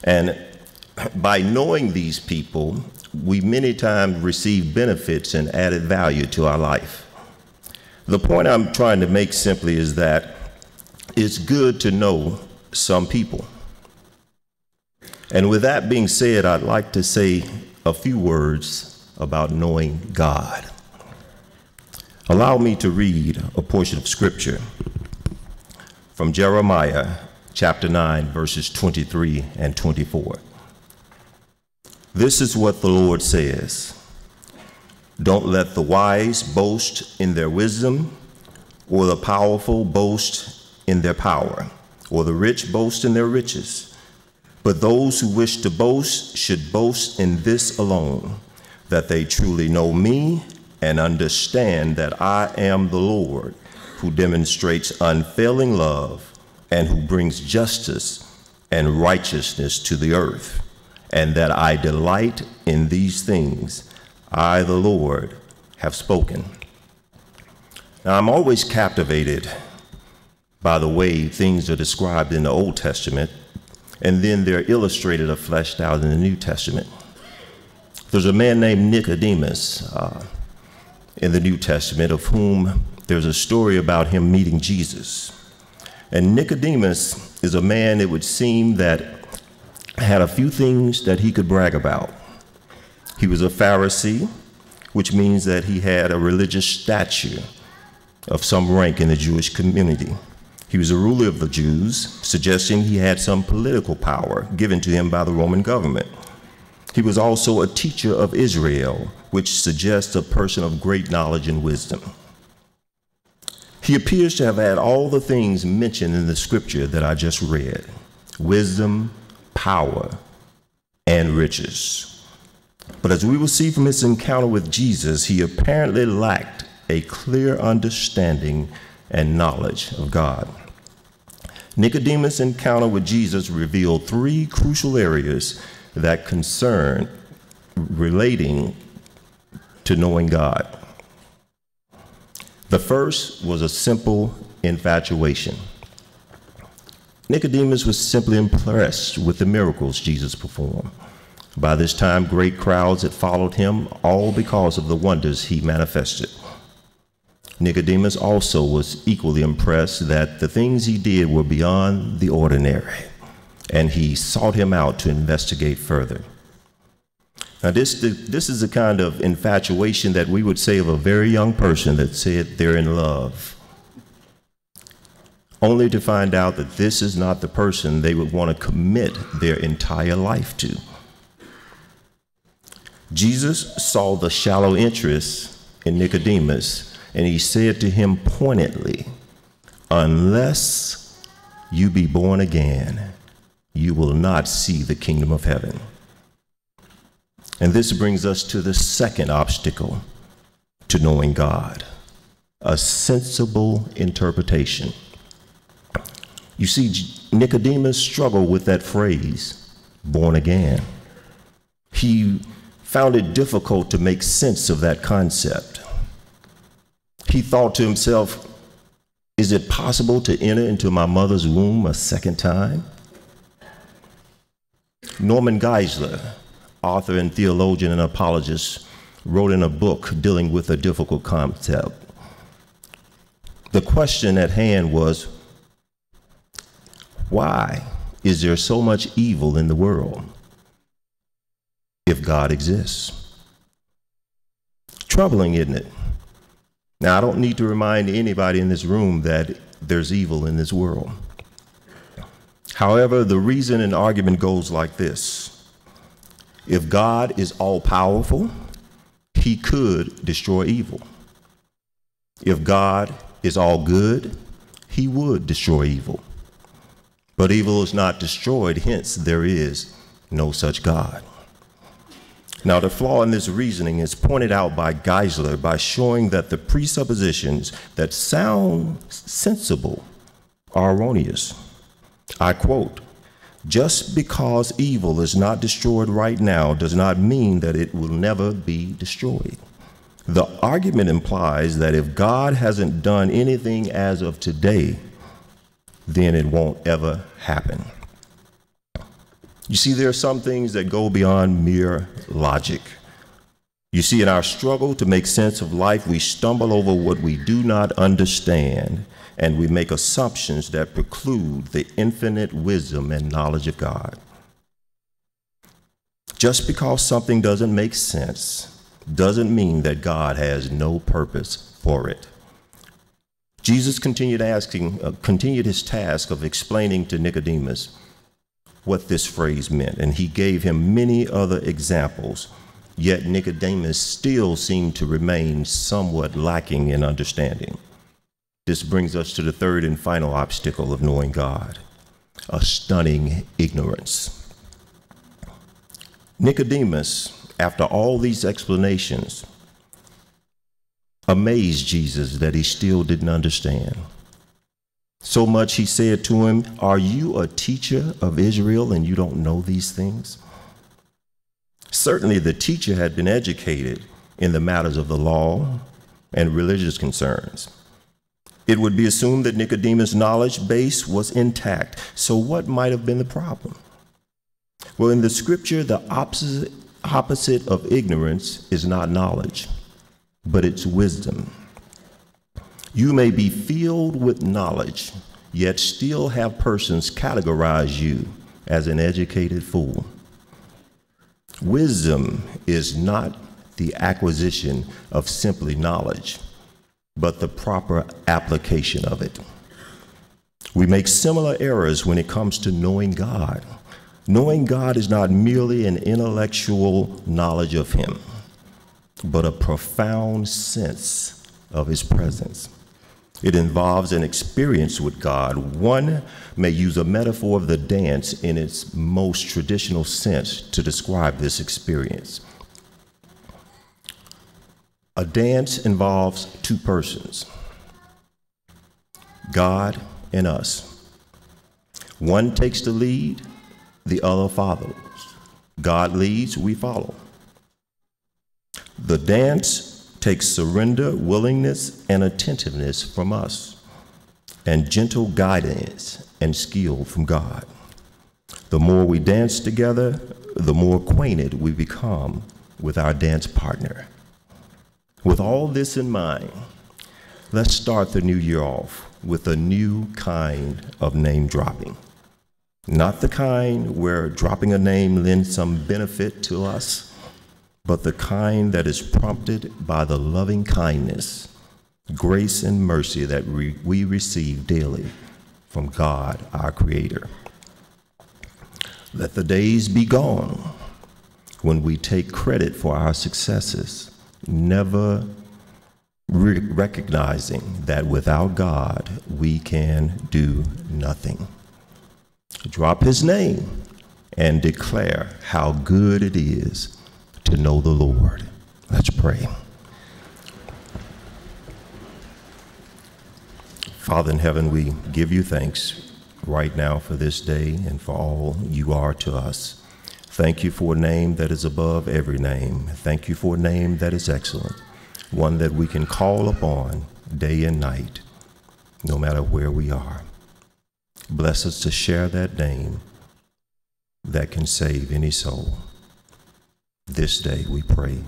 And by knowing these people, we many times receive benefits and added value to our life. The point I'm trying to make simply is that it's good to know some people. And with that being said, I'd like to say a few words about knowing God. Allow me to read a portion of scripture from Jeremiah chapter 9, verses 23 and 24. This is what the Lord says: "Don't let the wise boast in their wisdom, or the powerful boast in their power, or the rich boast in their riches. But those who wish to boast should boast in this alone, that they truly know me and understand that I am the Lord, who demonstrates unfailing love and who brings justice and righteousness to the earth, and that I delight in these things. I, the Lord, have spoken." Now, I'm always captivated by the way things are described in the Old Testament, and then they're illustrated or fleshed out in the New Testament. There's a man named Nicodemus in the New Testament, of whom there's a story about him meeting Jesus. And Nicodemus is a man, it would seem, that had a few things that he could brag about. He was a Pharisee, which means that he had a religious stature of some rank in the Jewish community. He was a ruler of the Jews, suggesting he had some political power given to him by the Roman government. He was also a teacher of Israel, which suggests a person of great knowledge and wisdom. He appears to have had all the things mentioned in the scripture that I just read: wisdom, power, and riches. But as we will see from his encounter with Jesus, he apparently lacked a clear understanding and knowledge of God. Nicodemus' encounter with Jesus revealed three crucial areas that concern relating to knowing God. The first was a simple infatuation. Nicodemus was simply impressed with the miracles Jesus performed. By this time, great crowds had followed him, all because of the wonders he manifested. Nicodemus also was equally impressed that the things he did were beyond the ordinary, and he sought him out to investigate further. Now, this is the kind of infatuation that we would say of a very young person that said they're in love, only to find out that this is not the person they would want to commit their entire life to. Jesus saw the shallow interest in Nicodemus, and he said to him pointedly, "Unless you be born again, you will not see the kingdom of heaven." And this brings us to the second obstacle to knowing God: a sensible interpretation. You see, Nicodemus struggled with that phrase, born again. He found it difficult to make sense of that concept. He thought to himself, is it possible to enter into my mother's womb a second time? Norman Geisler, author and theologian and apologist, wrote in a book dealing with a difficult concept. The question at hand was, why is there so much evil in the world if God exists? Troubling, isn't it? Now, I don't need to remind anybody in this room that there's evil in this world. However, the reason an argument goes like this: if God is all-powerful, he could destroy evil. If God is all good, he would destroy evil. But evil is not destroyed, hence there is no such God. Now, the flaw in this reasoning is pointed out by Geisler by showing that the presuppositions that sound sensible are erroneous. I quote, "Just because evil is not destroyed right now does not mean that it will never be destroyed. The argument implies that if God hasn't done anything as of today, then it won't ever happen." You see, there are some things that go beyond mere logic. You see, in our struggle to make sense of life, we stumble over what we do not understand, and we make assumptions that preclude the infinite wisdom and knowledge of God. Just because something doesn't make sense doesn't mean that God has no purpose for it. Jesus continued his task of explaining to Nicodemus what this phrase meant, and he gave him many other examples, yet Nicodemus still seemed to remain somewhat lacking in understanding. This brings us to the third and final obstacle of knowing God, a stunning ignorance. Nicodemus, after all these explanations, amazed Jesus that he still didn't understand. So much he said to him, "Are you a teacher of Israel and you don't know these things?" Certainly the teacher had been educated in the matters of the law and religious concerns. It would be assumed that Nicodemus' knowledge base was intact. So what might have been the problem? Well, in the scripture, the opposite of ignorance is not knowledge, but it's wisdom. You may be filled with knowledge, yet still have persons categorize you as an educated fool. Wisdom is not the acquisition of simply knowledge, but the proper application of it. We make similar errors when it comes to knowing God. Knowing God is not merely an intellectual knowledge of Him, but a profound sense of His presence. It involves an experience with God. One may use a metaphor of the dance in its most traditional sense to describe this experience. A dance involves two persons, God and us. One takes the lead, the other follows. God leads, we follow. The dance takes surrender, willingness, and attentiveness from us, and gentle guidance and skill from God. The more we dance together, the more acquainted we become with our dance partner. With all this in mind, let's start the new year off with a new kind of name dropping. Not the kind where dropping a name lends some benefit to us, but the kind that is prompted by the loving kindness, grace, and mercy that we receive daily from God, our Creator. Let the days be gone when we take credit for our successes, never recognizing that without God, we can do nothing. Drop His name and declare how good it is to know the Lord. Let's pray. Father in heaven, we give you thanks right now for this day and for all you are to us. Thank you for a name that is above every name. Thank you for a name that is excellent, one that we can call upon day and night, no matter where we are. Bless us to share that name that can save any soul. This day we pray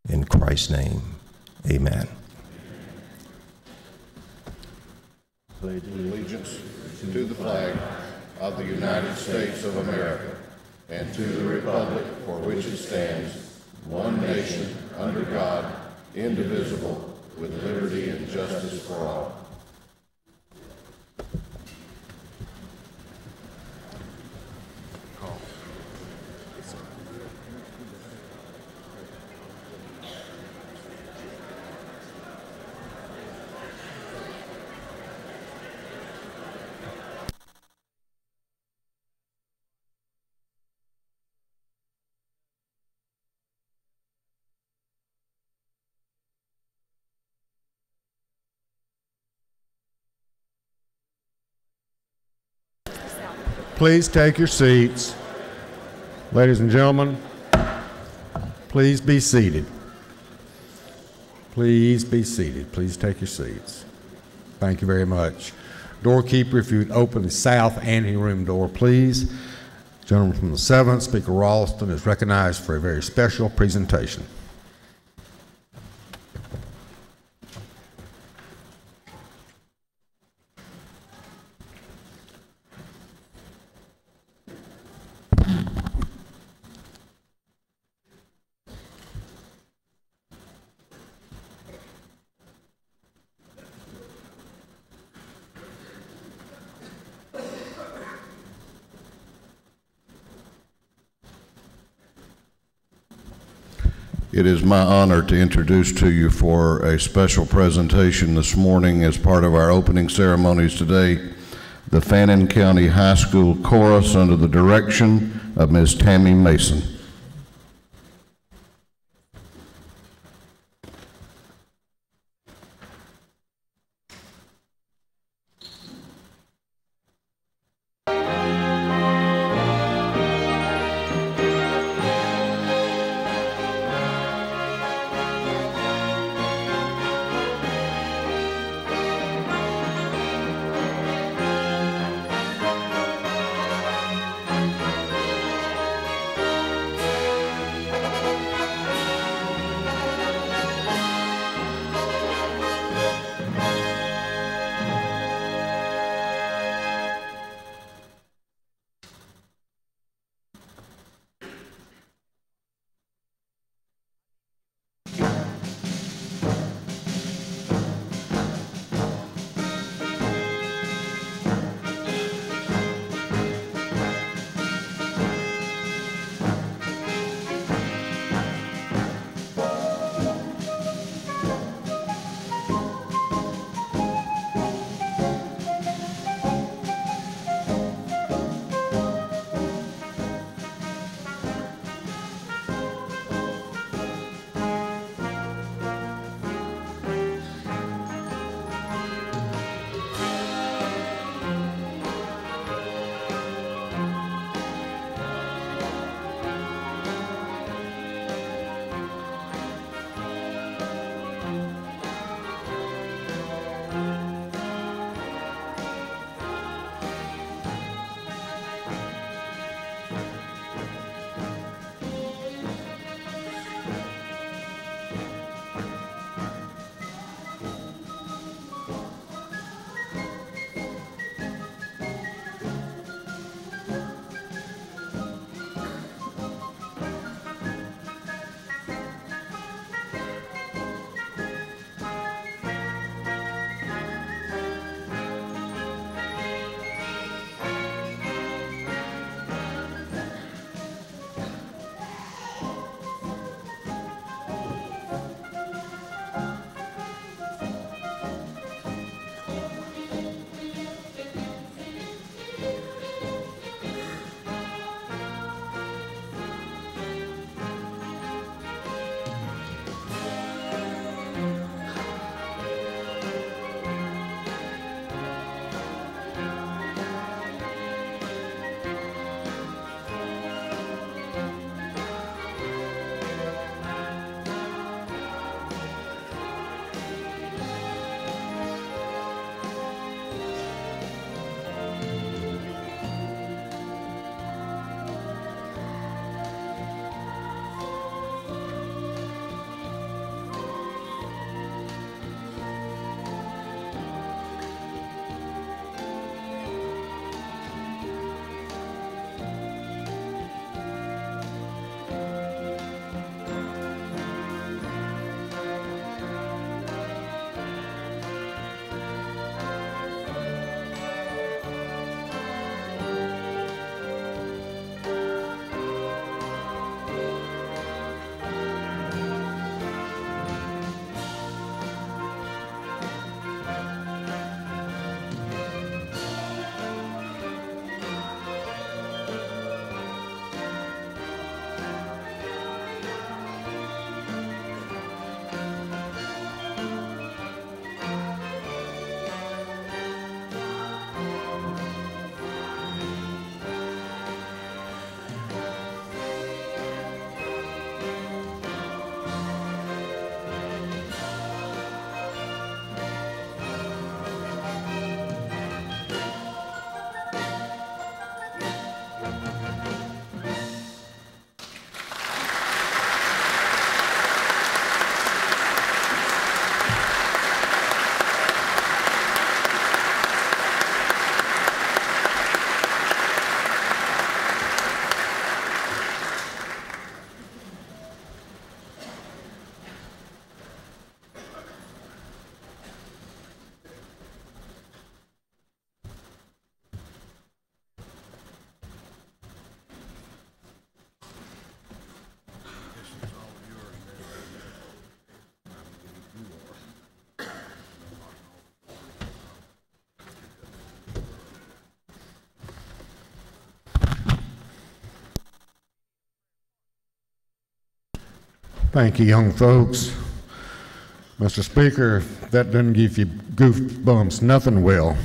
in Christ's name. Amen. Pledge allegiance to the flag of the United States of America and to the republic for which it stands, one nation, under God, indivisible, with liberty and justice for all. Please take your seats. Ladies and gentlemen, please be seated. Please be seated. Please take your seats. Thank you very much. Doorkeeper, if you would open the south anteroom door, please. Gentleman from the 7th, Speaker Ralston, is recognized for a very special presentation. It is my honor to introduce to you for a special presentation this morning as part of our opening ceremonies today, the Fannin County High School Chorus under the direction of Ms. Tammy Mason. Thank you, young folks. Mr. Speaker, if that doesn't give you goosebumps, nothing will.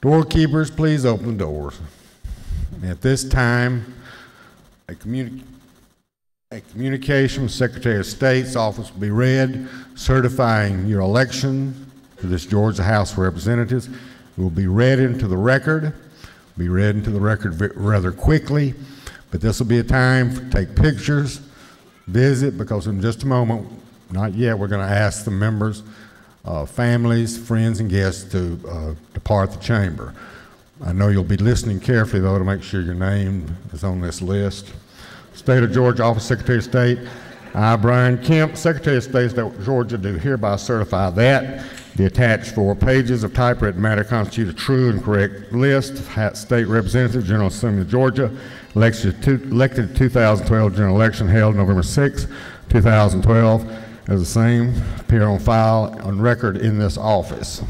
Doorkeepers, please open the doors. At this time, a communication from Secretary of State's office will be read, certifying your election to this Georgia House of Representatives. It will be read into the record, rather quickly, but this will be a time to take pictures, visit, because in just a moment, not yet, we're going to ask the members, families, friends, and guests to depart the chamber. I know you'll be listening carefully, though, to make sure your name is on this list. State of Georgia, Office of Secretary of State. I, Brian Kemp, Secretary of State of Georgia, do hereby certify that the attached 4 pages of typewritten matter constitute a true and correct list of state representatives, General Assembly of Georgia, elected 2012 general election held November 6, 2012, as the same appear on file on record in this office.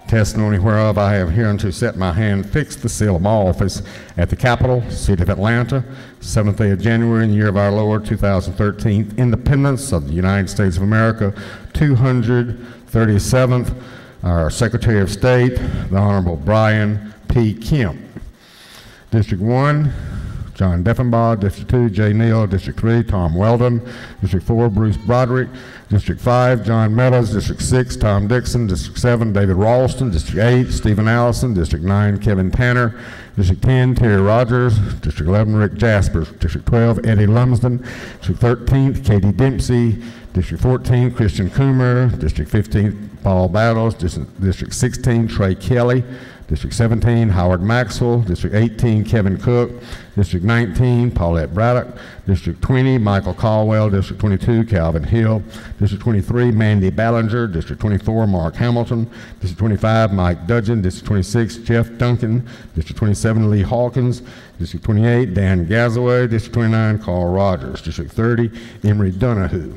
Testimony whereof I have hereunto set my hand, fixed the seal of my office at the Capitol, City of Atlanta, 7th day of January in the year of our Lord 2013, independence of the United States of America, 237th, our Secretary of State, the Honorable Brian P. Kemp. District 1, John Deffenbaugh. District 2, Jay Neal. District 3, Tom Weldon. District 4, Bruce Broderick. District 5, John Meadows. District 6, Tom Dixon. District 7, David Ralston. District 8, Stephen Allison. District 9, Kevin Tanner. District 10, Terry Rogers. District 11, Rick Jaspers. District 12, Eddie Lumsden. District 13, Katie Dempsey. District 14, Christian Coomer. District 15, Paul Battles. District 16, Trey Kelly. District 17, Howard Maxwell. District 18, Kevin Cook. District 19, Paulette Braddock. District 20, Michael Caldwell. District 22, Calvin Hill. District 23, Mandy Ballinger. District 24, Mark Hamilton. District 25, Mike Dudgeon. District 26, Jeff Duncan. District 27, Lee Hawkins. District 28, Dan Gazaway. District 29, Carl Rogers. District 30, Emery Donahue.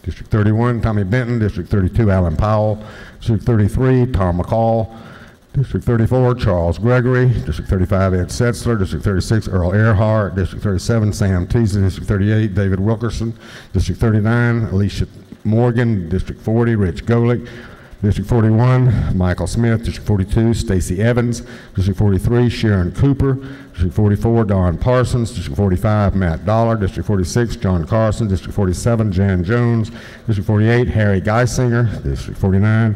District 31, Tommy Benton. District 32, Alan Powell. District 33, Tom McCall. District 34, Charles Gregory. District 35, Ed Setzler. District 36, Earl Earhart. District 37, Sam Teasley. District 38, David Wilkerson. District 39, Alicia Morgan. District 40, Rich Golick. District 41, Michael Smith. District 42, Stacey Evans. District 43, Sharon Cooper. District 44, Don Parsons. District 45, Matt Dollar. District 46, John Carson. District 47, Jan Jones. District 48, Harry Geisinger. District 49,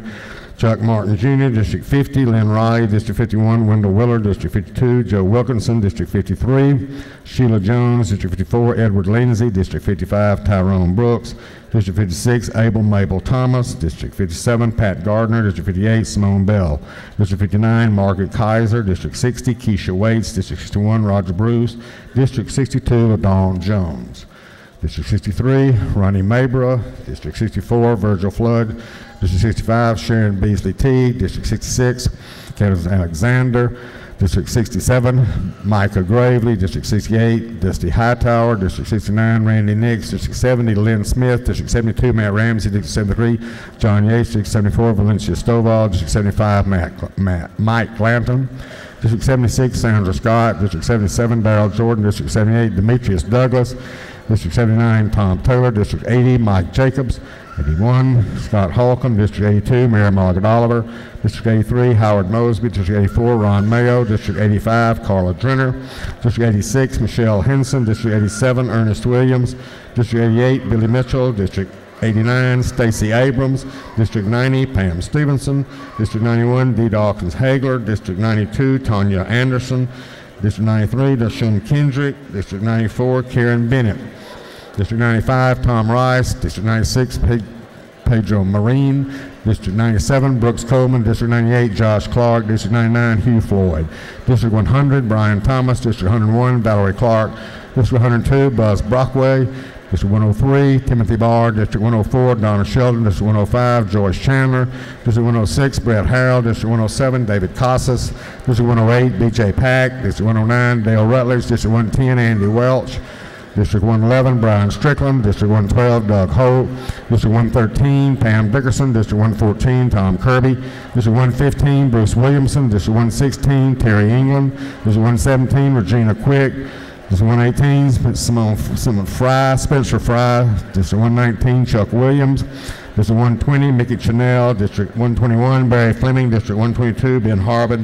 Chuck Martin Jr., District 50, Lynn Riley. District 51, Wendell Willard. District 52, Joe Wilkinson. District 53, Sheila Jones. District 54, Edward Lindsay. District 55, Tyrone Brooks. District 56, Abel Mabel Thomas. District 57, Pat Gardner. District 58, Simone Bell. District 59, Margaret Kaiser. District 60, Keisha Waits. District 61, Roger Bruce. District 62, Dawn Jones. District 63, Ronnie Mabra. District 64, Virgil Flood. District 65, Sharon Beasley Teague. District 66, Kenneth Alexander. District 67, Micah Gravely. District 68, Dusty Hightower. District 69, Randy Nix. District 70, Lynn Smith. District 72, Matt Ramsey. District 73, John Yates. District 74, Valencia Stovall. District 75, Mike Glanton. District 76, Sandra Scott. District 77, Darrell Jordan. District 78, Demetrius Douglas. District 79, Tom Taylor. District 80, Mike Jacobs. 81, Scott Holcomb. District 82, Mary Margaret Oliver. District 83, Howard Mosby. District 84, Ron Mayo. District 85, Carla Drenner. District 86, Michelle Henson. District 87, Ernest Williams. District 88, Billy Mitchell. District 89, Stacey Abrams. District 90, Pam Stevenson. District 91, D. Dawkins Hagler. District 92, Tanya Anderson. District 93, Dashun Kendrick. District 94, Karen Bennett. District 95, Tom Rice. District 96, Pedro Marine. District 97, Brooks Coleman. District 98, Josh Clark. District 99, Hugh Floyd. District 100, Brian Thomas. District 101, Valerie Clark. District 102, Buzz Brockway. District 103, Timothy Barr. District 104, Donna Sheldon. District 105, Joyce Chandler. District 106, Brett Harrell. District 107, David Casas. District 108, B.J. Pack. District 109, Dale Rutledge. District 110, Andy Welch. District 111, Brian Strickland. District 112, Doug Holt. District 113, Pam Dickerson. District 114, Tom Kirby. District 115, Bruce Williamson. District 116, Terry England. District 117, Regina Quick. District 118, Simon Fry, Spencer Fry. District 119, Chuck Williams. District 120, Mickey Chanel. District 121, Barry Fleming. District 122, Ben Harbin.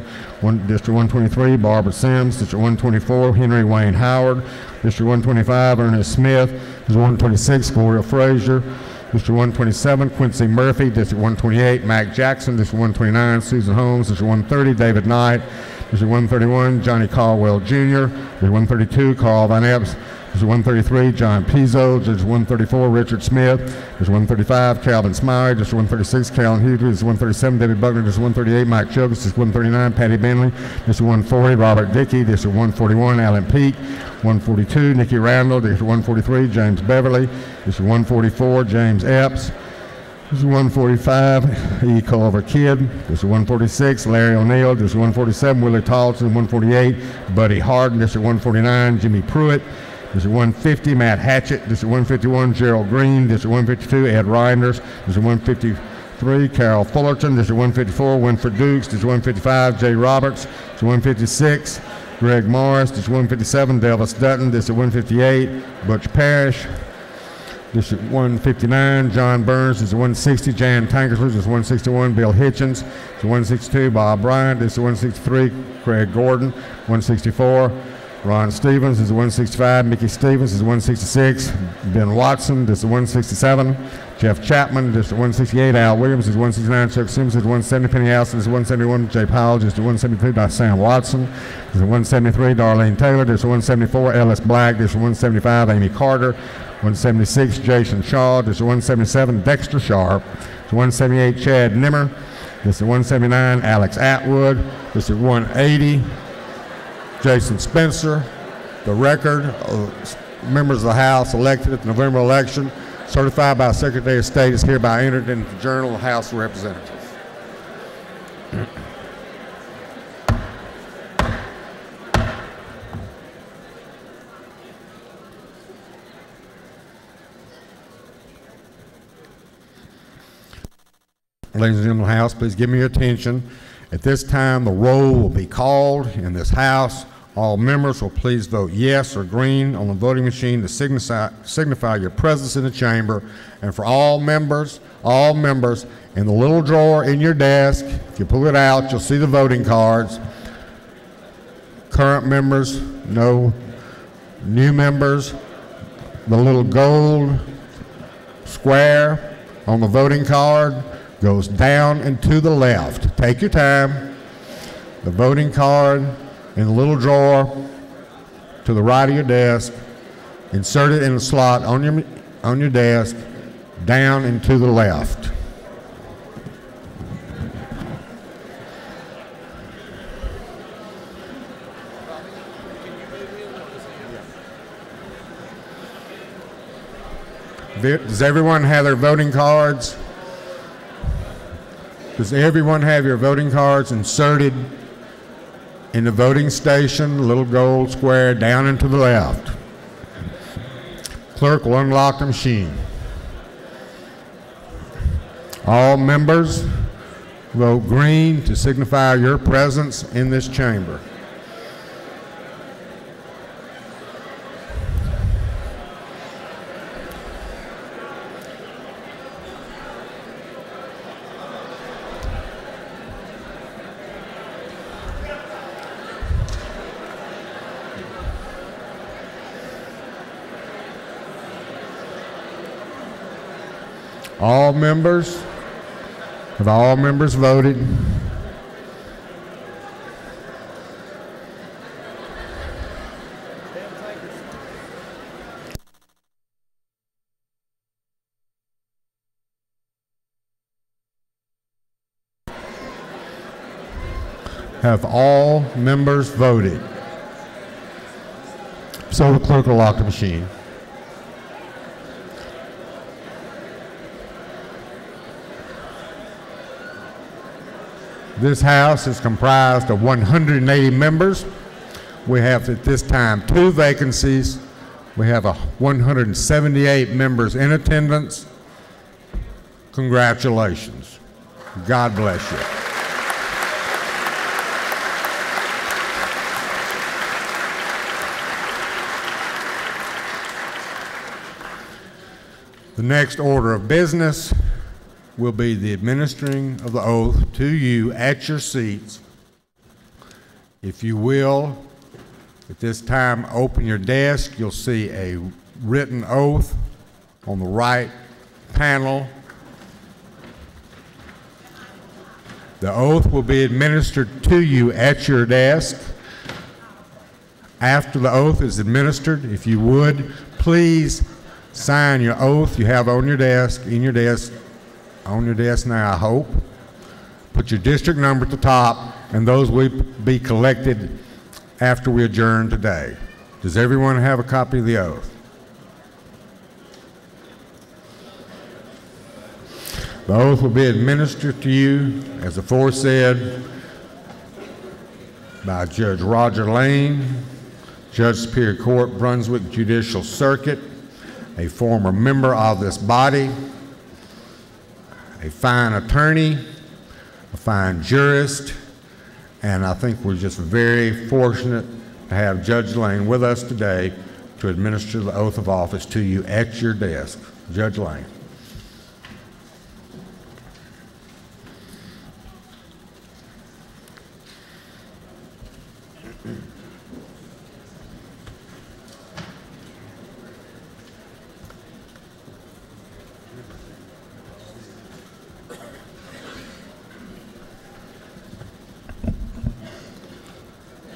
District 123, Barbara Sims. District 124, Henry Wayne Howard. District 125, Ernest Smith. District 126, Gloria Frazier. District 127, Quincy Murphy. District 128, Mac Jackson. District 129, Susan Holmes. District 130, David Knight. District 131, Johnny Caldwell Jr. District 132, Carl Van Epps. District 133, John Pizzo. District 134, Richard Smith. District 135, Calvin Smiley. District 136, Calvin Hughley. District 137, David Buckner. District 138, Mike Chubbs. District 139, Patty Bentley. District 140, Robert Dickey. District 141, Alan Peake. 142, Nikki Randall. District 143, James Beverly. District 144, James Epps. District 145, E. Culver Kidd. District 146, Larry O'Neill. District 147, Willie Tolson. 148, Buddy Harden. District 149, Jimmy Pruitt. District 150, Matt Hatchett. District 151, Gerald Green. District 152, Ed Reinders. District 153, Carol Fullerton. District 154, Winfred Dukes. District 155, Jay Roberts. District 156, Greg Morris. District 157, Delvis Dutton. District 158, Butch Parrish. District 159, John Burns. District 160, Jan Tankersley. District 161, Bill Hitchens. District 162, Bob Bryant. District 163, Craig Gordon. 164, Ron Stevens. District 165, Mickey Stevens. District 166, Ben Watson. District 167, Jeff Chapman. District 168, Al Williams. District 169, Chuck Sims. District 170, Penny Allison. District 171, Jay Powell. District 172, Sam Watson. District 173, Darlene Taylor. District 174, Ellis Black. District 175, Amy Carter. 176, Jason Shaw. District 177, Dexter Sharp. District 178, Chad Nimmer. District 179, Alex Atwood. District 180, Jason Spencer. The record of members of the House elected at the November election, certified by the Secretary of State, is hereby entered into the Journal of the House of Representatives. Ladies and gentlemen of the House, please give me your attention. At this time, the roll will be called in this House. All members will please vote yes or green on the voting machine to signify your presence in the chamber. And for all members, in the little drawer in your desk, if you pull it out, you'll see the voting cards. Current members, no. New members, the little gold square on the voting card goes down and to the left. Take your time. The voting card in the little drawer to the right of your desk. Insert it in the slot on your desk, down and to the left. Does everyone have their voting cards? Does everyone have your voting cards inserted in the voting station, little gold square down and to the left? Clerk will unlock the machine. All members vote green to signify your presence in this chamber. All members, have all members voted? Have all members voted? So the clerk will lock the machine. This House is comprised of 180 members. We have at this time 2 vacancies. We have 178 members in attendance. Congratulations. God bless you. The next order of business will be the administering of the oath to you at your seats. If you will, at this time, open your desk. You'll see a written oath on the right panel. The oath will be administered to you at your desk. After the oath is administered, if you would, please sign your oath you have on your desk, on your desk now, I hope. Put your district number at the top, and those will be collected after we adjourn today. Does everyone have a copy of the oath? The oath will be administered to you, as aforesaid, by Judge Roger Lane, Judge Superior Court, Brunswick Judicial Circuit, a former member of this body, a fine attorney, a fine jurist, and I think we're just very fortunate to have Judge Lane with us today to administer the oath of office to you at your desk. Judge Lane.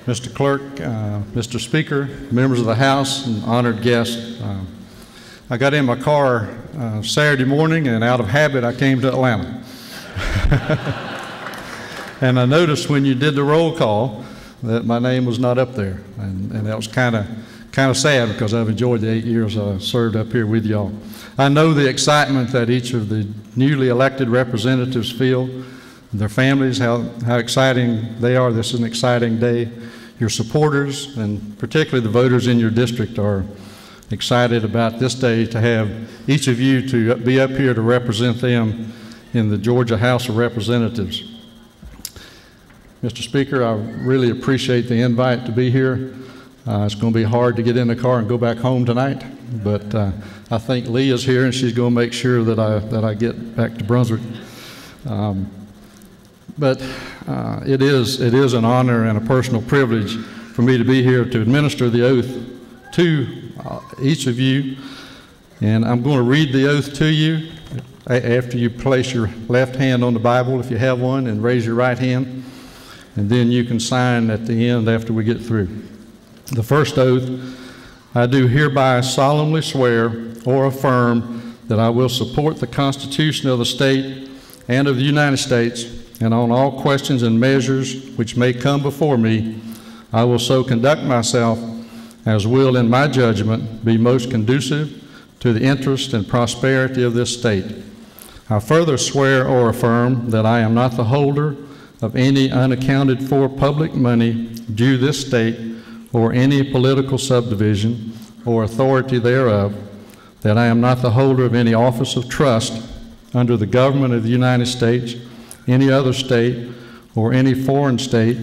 Mr. Clerk, Mr. Speaker, members of the House, and honored guests, I got in my car Saturday morning, and out of habit I came to Atlanta. And I noticed when you did the roll call that my name was not up there, and that was kind of sad because I've enjoyed the 8 years I served up here with y'all. I know the excitement that each of the newly elected representatives feel, their families, how exciting they are. This is an exciting day. Your supporters, and particularly the voters in your district, are excited about this day to have each of you to be up here to represent them in the Georgia House of Representatives. Mr. Speaker, I really appreciate the invite to be here. It's going to be hard to get in the car and go back home tonight, but I think Lee is here, and she's going to make sure that I get back to Brunswick. But it is an honor and a personal privilege for me to be here to administer the oath to each of you. And I'm going to read the oath to you after you place your left hand on the Bible, if you have one, and raise your right hand. And then you can sign at the end after we get through. The first oath: I do hereby solemnly swear or affirm that I will support the Constitution of the state and of the United States, and on all questions and measures which may come before me, I will so conduct myself as will, in my judgment, be most conducive to the interest and prosperity of this state. I further swear or affirm that I am not the holder of any unaccounted for public money due this state or any political subdivision or authority thereof, that I am not the holder of any office of trust under the government of the United States, any other state, or any foreign state,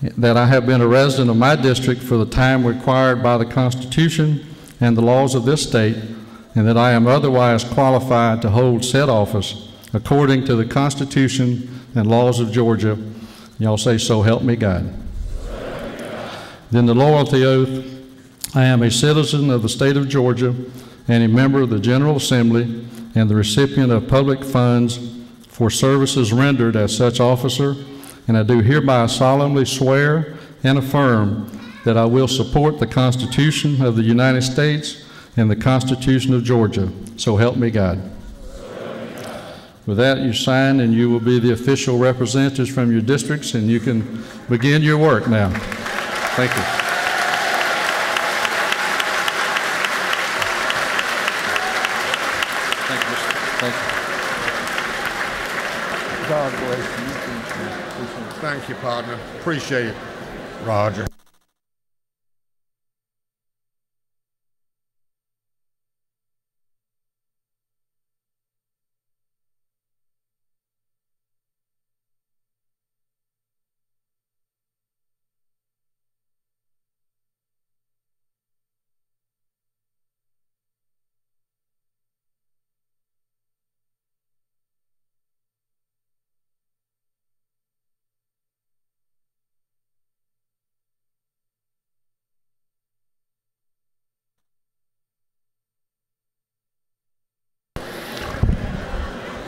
that I have been a resident of my district for the time required by the Constitution and the laws of this state, and that I am otherwise qualified to hold said office according to the Constitution and laws of Georgia. Y'all say, so help me God. Then the loyalty oath: I am a citizen of the state of Georgia and a member of the General Assembly and the recipient of public funds for services rendered as such officer, and I do hereby solemnly swear and affirm that I will support the Constitution of the United States and the Constitution of Georgia. So help me God. With that, you sign, and you will be the official representatives from your districts, and you can begin your work now. Thank you. Thank you. Thank you. God bless you. Thank you, partner. Appreciate it, Roger.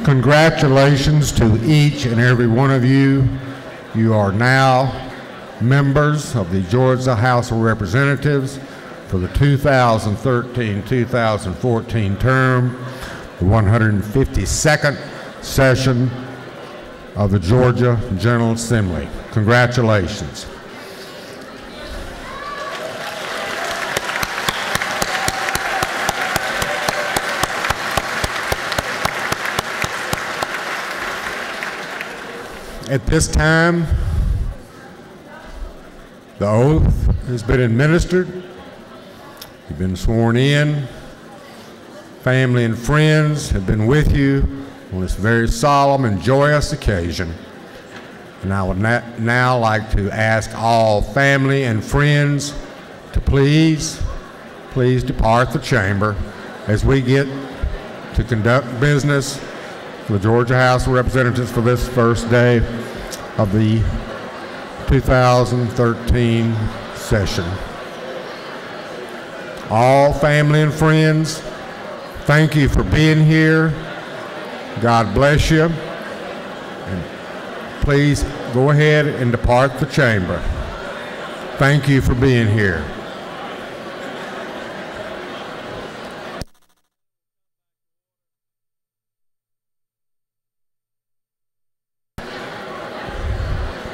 Congratulations to each and every one of you. You are now members of the Georgia House of Representatives for the 2013-2014 term, the 152nd session of the Georgia General Assembly. Congratulations. At this time, the oath has been administered. You've been sworn in. Family and friends have been with you on this very solemn and joyous occasion. And I would now like to ask all family and friends to please depart the chamber as we get to conduct business the Georgia House of Representatives for this first day of the 2013 session. All family and friends, thank you for being here. God bless you. And please go ahead and depart the chamber. Thank you for being here.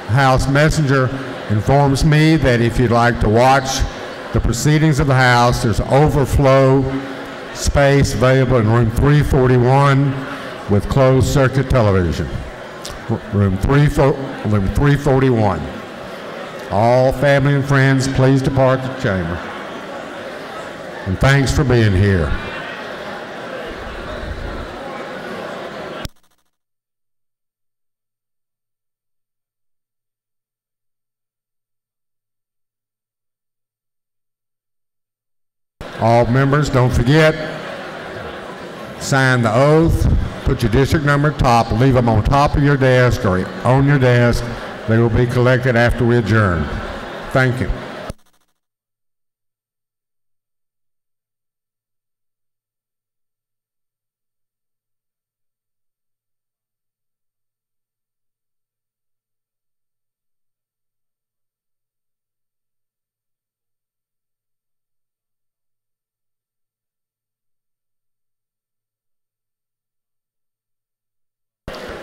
House Messenger informs me that if you'd like to watch the proceedings of the House, there's overflow space available in room 341 with closed circuit television. Room 341. All family and friends, please depart the chamber. And thanks for being here. All members, don't forget, sign the oath, put your district number at top, leave them on top of your desk or on your desk. They will be collected after we adjourn. Thank you.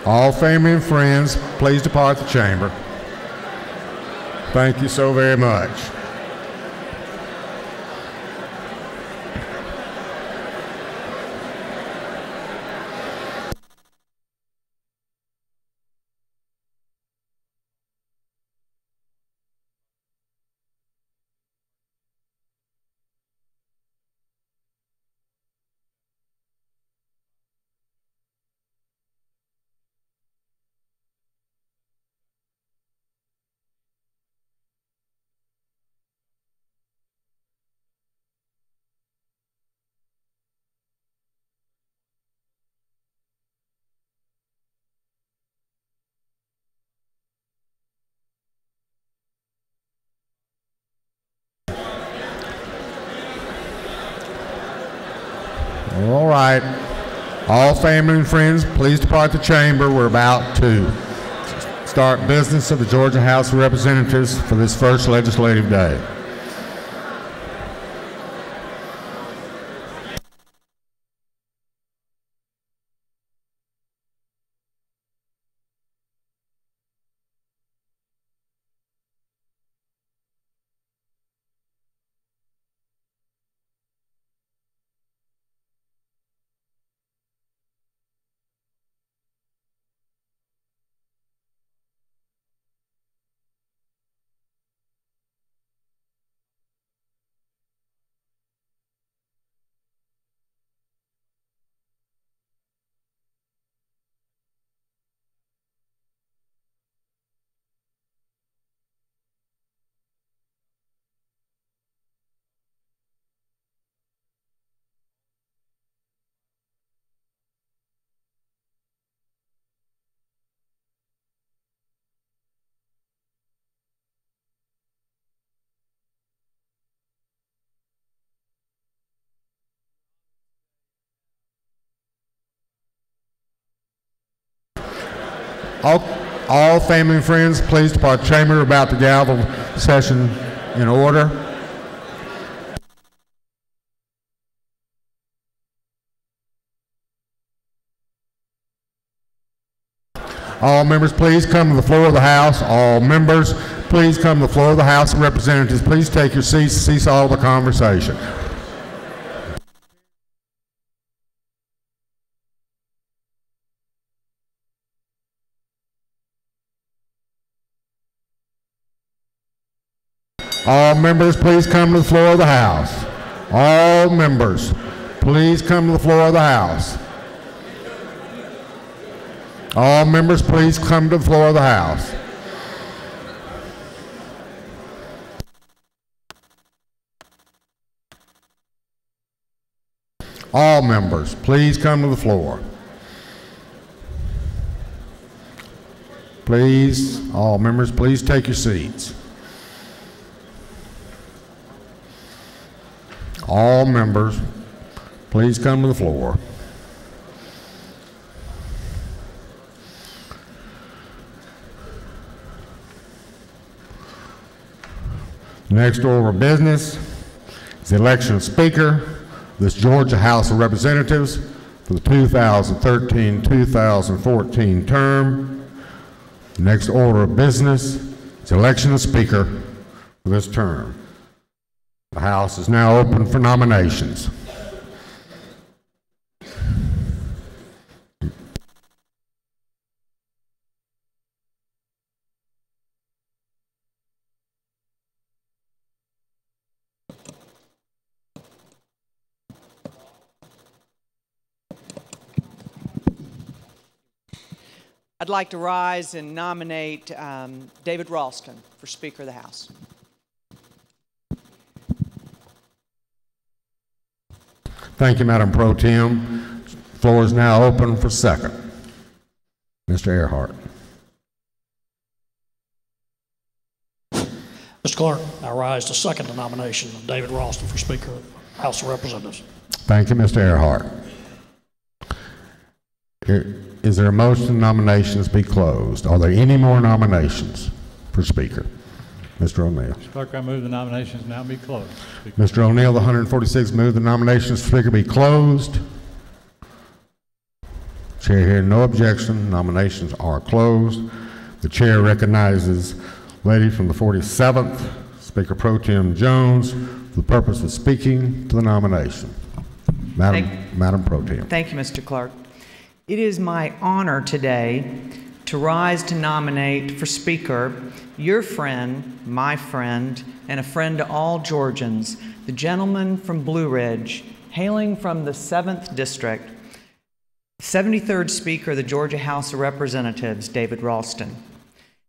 All family and friends, please depart the chamber. Thank you so very much. All right. All family and friends, please depart the chamber. We're about to start business of the Georgia House of Representatives for this first legislative day. All family and friends, please depart the chamber. About the gavel session in order. All members, please come to the floor of the House. All members, please come to the floor of the House of Representatives. Please take your seats to cease all the conversation. All members, please come to the floor of the House. All members, please come to the floor of the House. All members, please come to the floor of the House. All members, please come to the floor. Please, all members, please take your seats. All members, please come to the floor. Next order of business is the election of Speaker of this Georgia House of Representatives for the 2013-2014 term. Next order of business is the election of Speaker for this term. The House is now open for nominations. I'd like to rise and nominate David Ralston for Speaker of the House. Thank you, Madam Pro Tem. The floor is now open for second. Mr. Earhart. Mr. Clerk, I rise to second the nomination of David Ralston for Speaker of the House of Representatives. Thank you, Mr. Earhart. Is there a motion nominations be closed? Are there any more nominations for Speaker? Mr. O'Neill. Mr. Clerk, I move the nominations now be closed. Speaker. Mr. O'Neill, the 146 move the nominations for Speaker be closed. Chair here, no objection. Nominations are closed. The chair recognizes lady from the 47th, Speaker Pro Tem Jones, for the purpose of speaking to the nomination. Madam Pro Tem. Thank you, Mr. Clerk. It is my honor today to rise to nominate for Speaker your friend, my friend, and a friend to all Georgians, the gentleman from Blue Ridge, hailing from the 7th District, 73rd Speaker of the Georgia House of Representatives, David Ralston.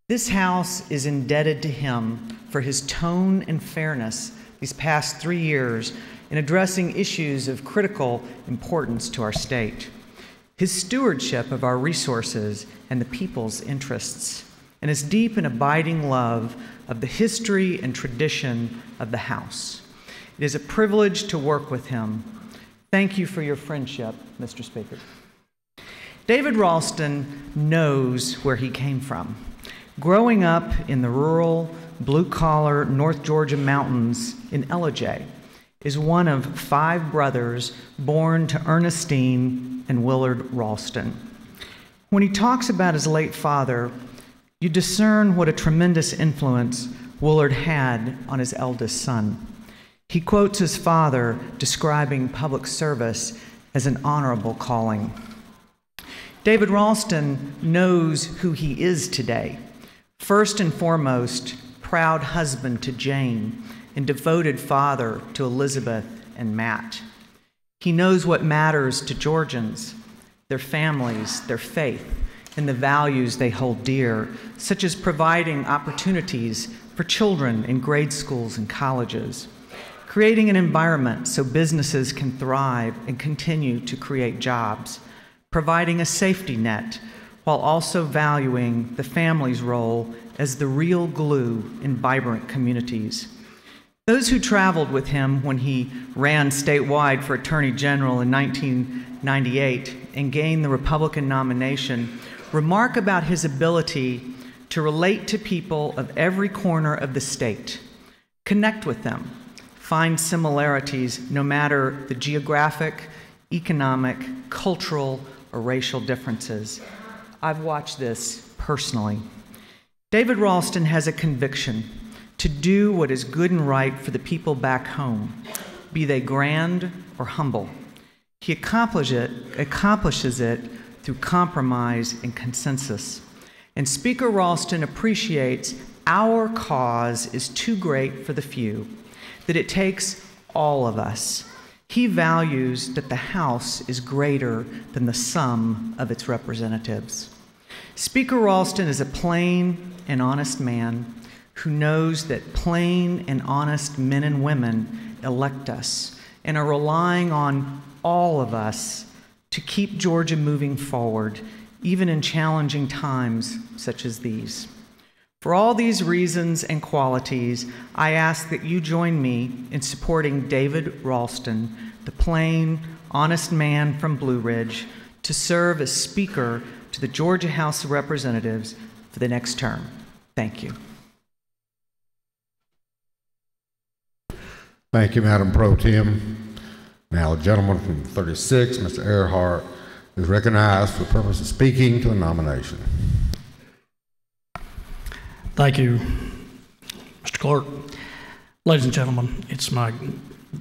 This House is indebted to him for his tone and fairness these past 3 years in addressing issues of critical importance to our state. His stewardship of our resources and the people's interests, and his deep and abiding love of the history and tradition of the House. It is a privilege to work with him. Thank you for your friendship, Mr. Speaker. David Ralston knows where he came from. Growing up in the rural, blue-collar North Georgia mountains in Ellijay is one of 5 brothers born to Ernestine and Willard Ralston. When he talks about his late father, you discern what a tremendous influence Willard had on his eldest son. He quotes his father describing public service as an honorable calling. David Ralston knows who he is today. First and foremost, proud husband to Jane and devoted father to Elizabeth and Matt. He knows what matters to Georgians, their families, their faith, and the values they hold dear, such as providing opportunities for children in grade schools and colleges, creating an environment so businesses can thrive and continue to create jobs, providing a safety net, while also valuing the family's role as the real glue in vibrant communities. Those who traveled with him when he ran statewide for Attorney General in 1998 and gained the Republican nomination remark about his ability to relate to people of every corner of the state, connect with them, find similarities no matter the geographic, economic, cultural, or racial differences. I've watched this personally. David Ralston has a conviction to do what is good and right for the people back home, be they grand or humble. He accomplishes it through compromise and consensus. And Speaker Ralston appreciates our cause is too great for the few, that it takes all of us. He values that the House is greater than the sum of its representatives. Speaker Ralston is a plain and honest man who knows that plain and honest men and women elect us and are relying on all of us to keep Georgia moving forward, even in challenging times such as these. For all these reasons and qualities, I ask that you join me in supporting David Ralston, the plain, honest man from Blue Ridge, to serve as Speaker to the Georgia House of Representatives for the next term. Thank you. Thank you, Madam Pro Tem. Now, the gentleman from 36, Mr. Earhart, is recognized for the purpose of speaking to the nomination. Thank you, Mr. Clerk. Ladies and gentlemen, it's my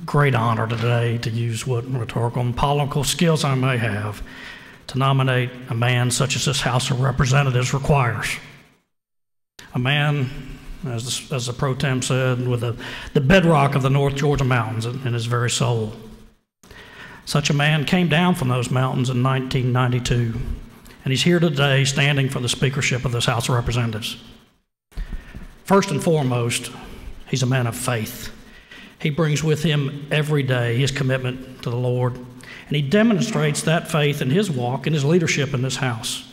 great honor today to use what rhetorical and polemical skills I may have to nominate a man such as this House of Representatives requires. A man, as the Pro Tem said, with the bedrock of the North Georgia mountains in his very soul. Such a man came down from those mountains in 1992, and he's here today standing for the speakership of this House of Representatives. First and foremost, he's a man of faith. He brings with him every day his commitment to the Lord, and he demonstrates that faith in his walk and his leadership in this House.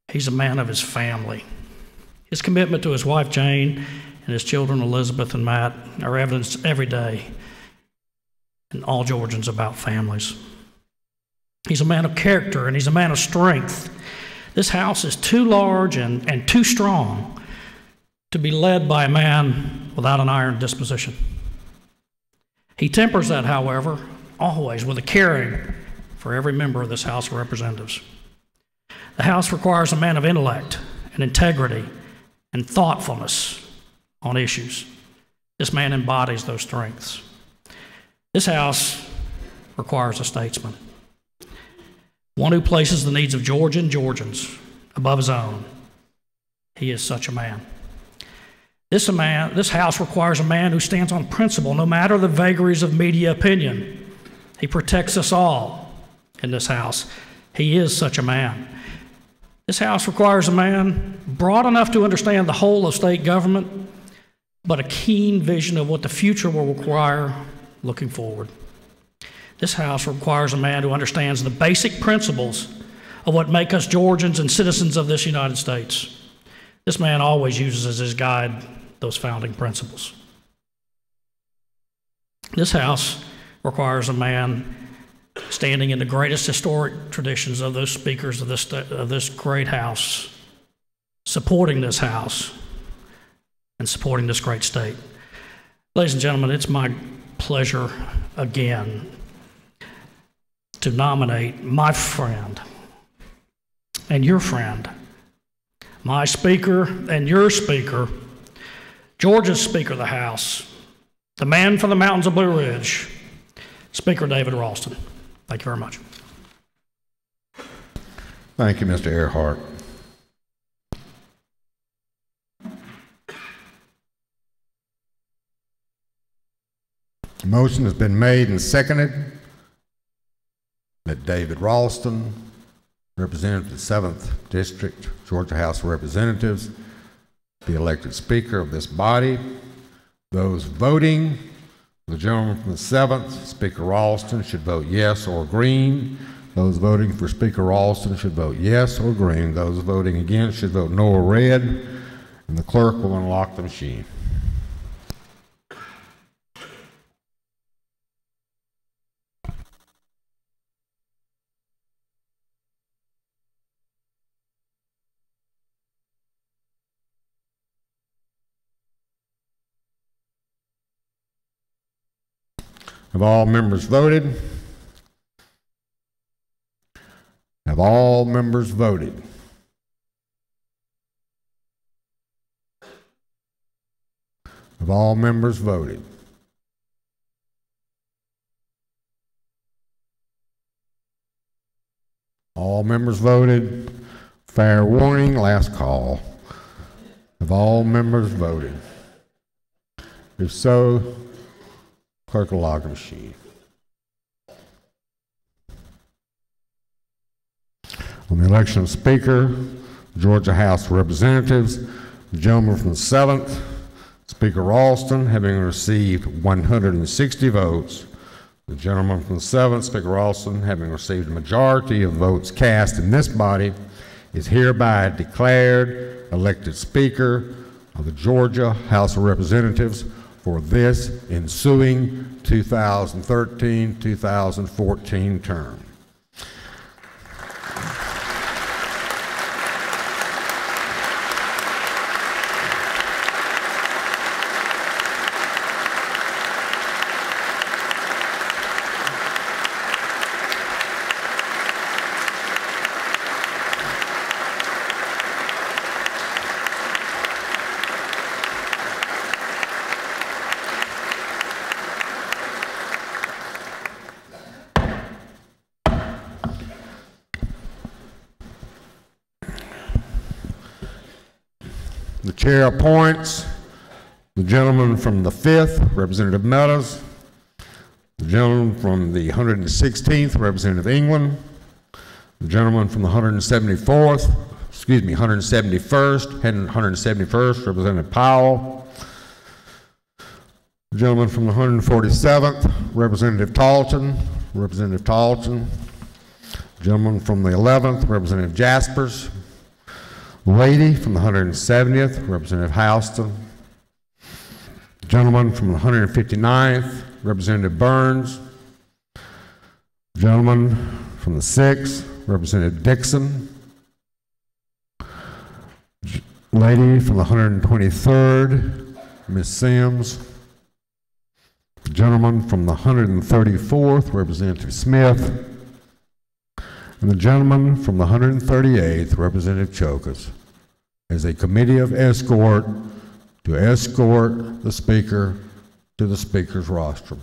He's a man of his family. His commitment to his wife Jane and his children Elizabeth and Matt are evidenced every day in all Georgians about families. He's a man of character and he's a man of strength. This House is too large and too strong to be led by a man without an iron disposition. He tempers that, however, always with a caring for every member of this House of Representatives. The House requires a man of intellect and integrity and thoughtfulness on issues. This man embodies those strengths. This House requires a statesman, one who places the needs of Georgia and Georgians above his own. He is such a man. This House requires a man who stands on principle no matter the vagaries of media opinion. He protects us all in this House. He is such a man. This House requires a man broad enough to understand the whole of state government, but a keen vision of what the future will require looking forward. This House requires a man who understands the basic principles of what make us Georgians and citizens of this United States. This man always uses as his guide those founding principles. This House requires a man standing in the greatest historic traditions of those speakers of this great House, supporting this House and supporting this great state. Ladies and gentlemen, it's my pleasure again to nominate my friend and your friend, my speaker and your speaker, Georgia's Speaker of the House, the man from the mountains of Blue Ridge, Speaker David Ralston. Thank you very much. Thank you, Mr. Earhart. The motion has been made and seconded that David Ralston, representative of the 7th District, Georgia House of Representatives, be elected Speaker of this body. Those voting, the gentleman from the 7th, Speaker Ralston, should vote yes or green. Those voting for Speaker Ralston should vote yes or green. Those voting against should vote no or red. And the clerk will unlock the machine. Have all members voted? Have all members voted? Have all members voted? All members voted. Fair warning, last call. Have all members voted? If so, clerk will log the machine. On the election of Speaker, Georgia House of Representatives, the gentleman from the 7th, Speaker Ralston, having received 160 votes. The gentleman from the 7th, Speaker Ralston, having received a majority of votes cast in this body, is hereby declared elected Speaker of the Georgia House of Representatives for this ensuing 2013-2014 term. The chair appoints the gentleman from the 5th, Representative Meadows, the gentleman from the 116th, Representative England, the gentleman from the 171st, Representative Powell, the gentleman from the 147th, Representative Talton, the gentleman from the 11th, Representative Jaspers, the lady from the 170th, Representative Houston, the gentleman from the 159th, Representative Burns, the gentleman from the 6th, Representative Dixon, lady from the 123rd, Ms. Sims, the gentleman from the 134th, Representative Smith, and the gentleman from the 138th, Representative Chokas, as a committee of escort to escort the Speaker to the Speaker's rostrum.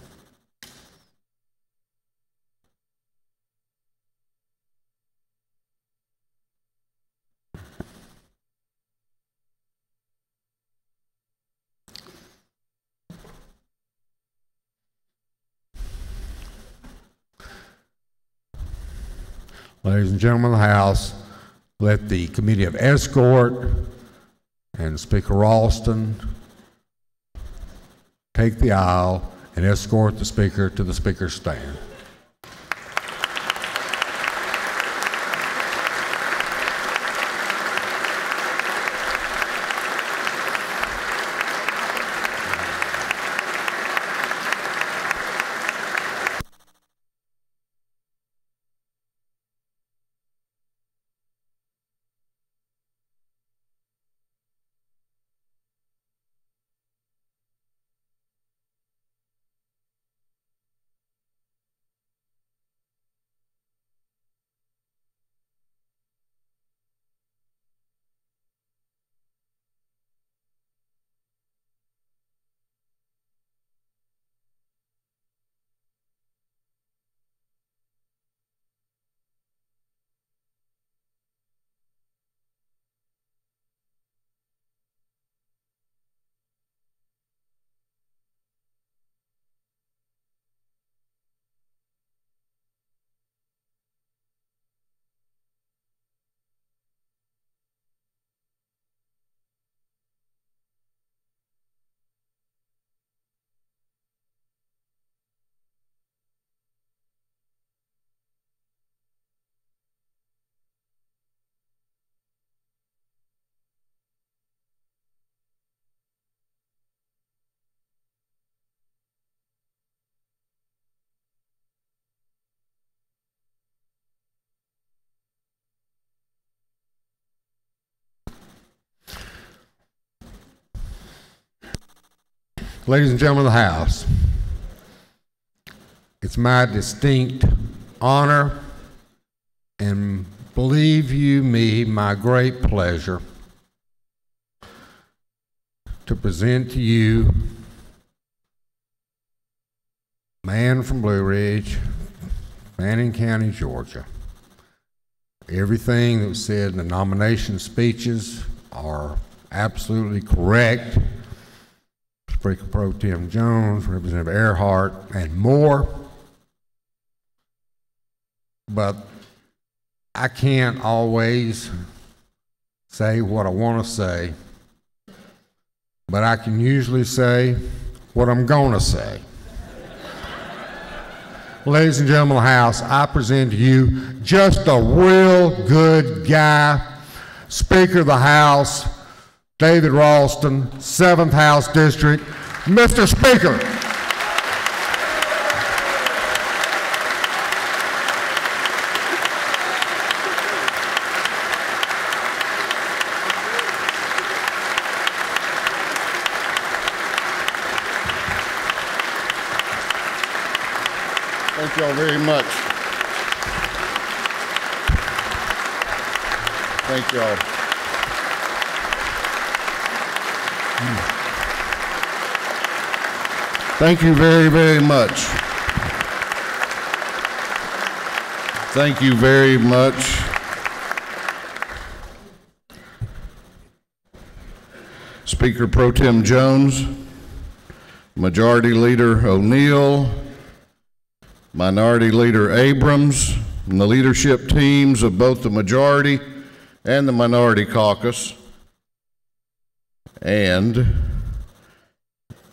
Ladies and gentlemen of the House, let the Committee of Escort and Speaker Ralston take the aisle and escort the Speaker to the Speaker's stand. Ladies and gentlemen of the House, It's my distinct honor and, believe you me, my great pleasure to present to you a man from Blue Ridge, Fannin County, Georgia. Everything that was said in the nomination speeches are absolutely correct. Speaker Pro Tem Jones, Representative Earhart, and more. But I can't always say what I want to say, but I can usually say what I'm going to say. Ladies and gentlemen of the House, I present to you just a real good guy, Speaker of the House, David Ralston, 7th House District. Mr. Speaker. Thank you all very much. Thank you all. Thank you very, very much. Thank you very much. Speaker Pro Tem Jones, Majority Leader O'Neill, Minority Leader Abrams, and the leadership teams of both the Majority and the Minority Caucus, and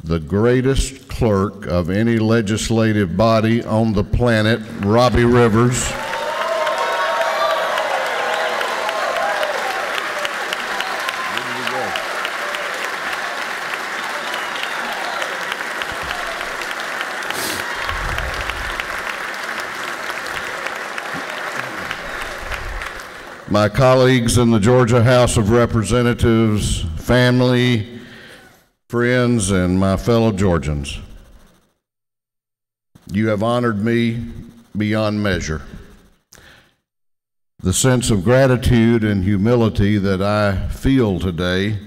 the greatest clerk of any legislative body on the planet, Robbie Rivers. My colleagues in the Georgia House of Representatives, family, friends, and my fellow Georgians, you have honored me beyond measure. The sense of gratitude and humility that I feel today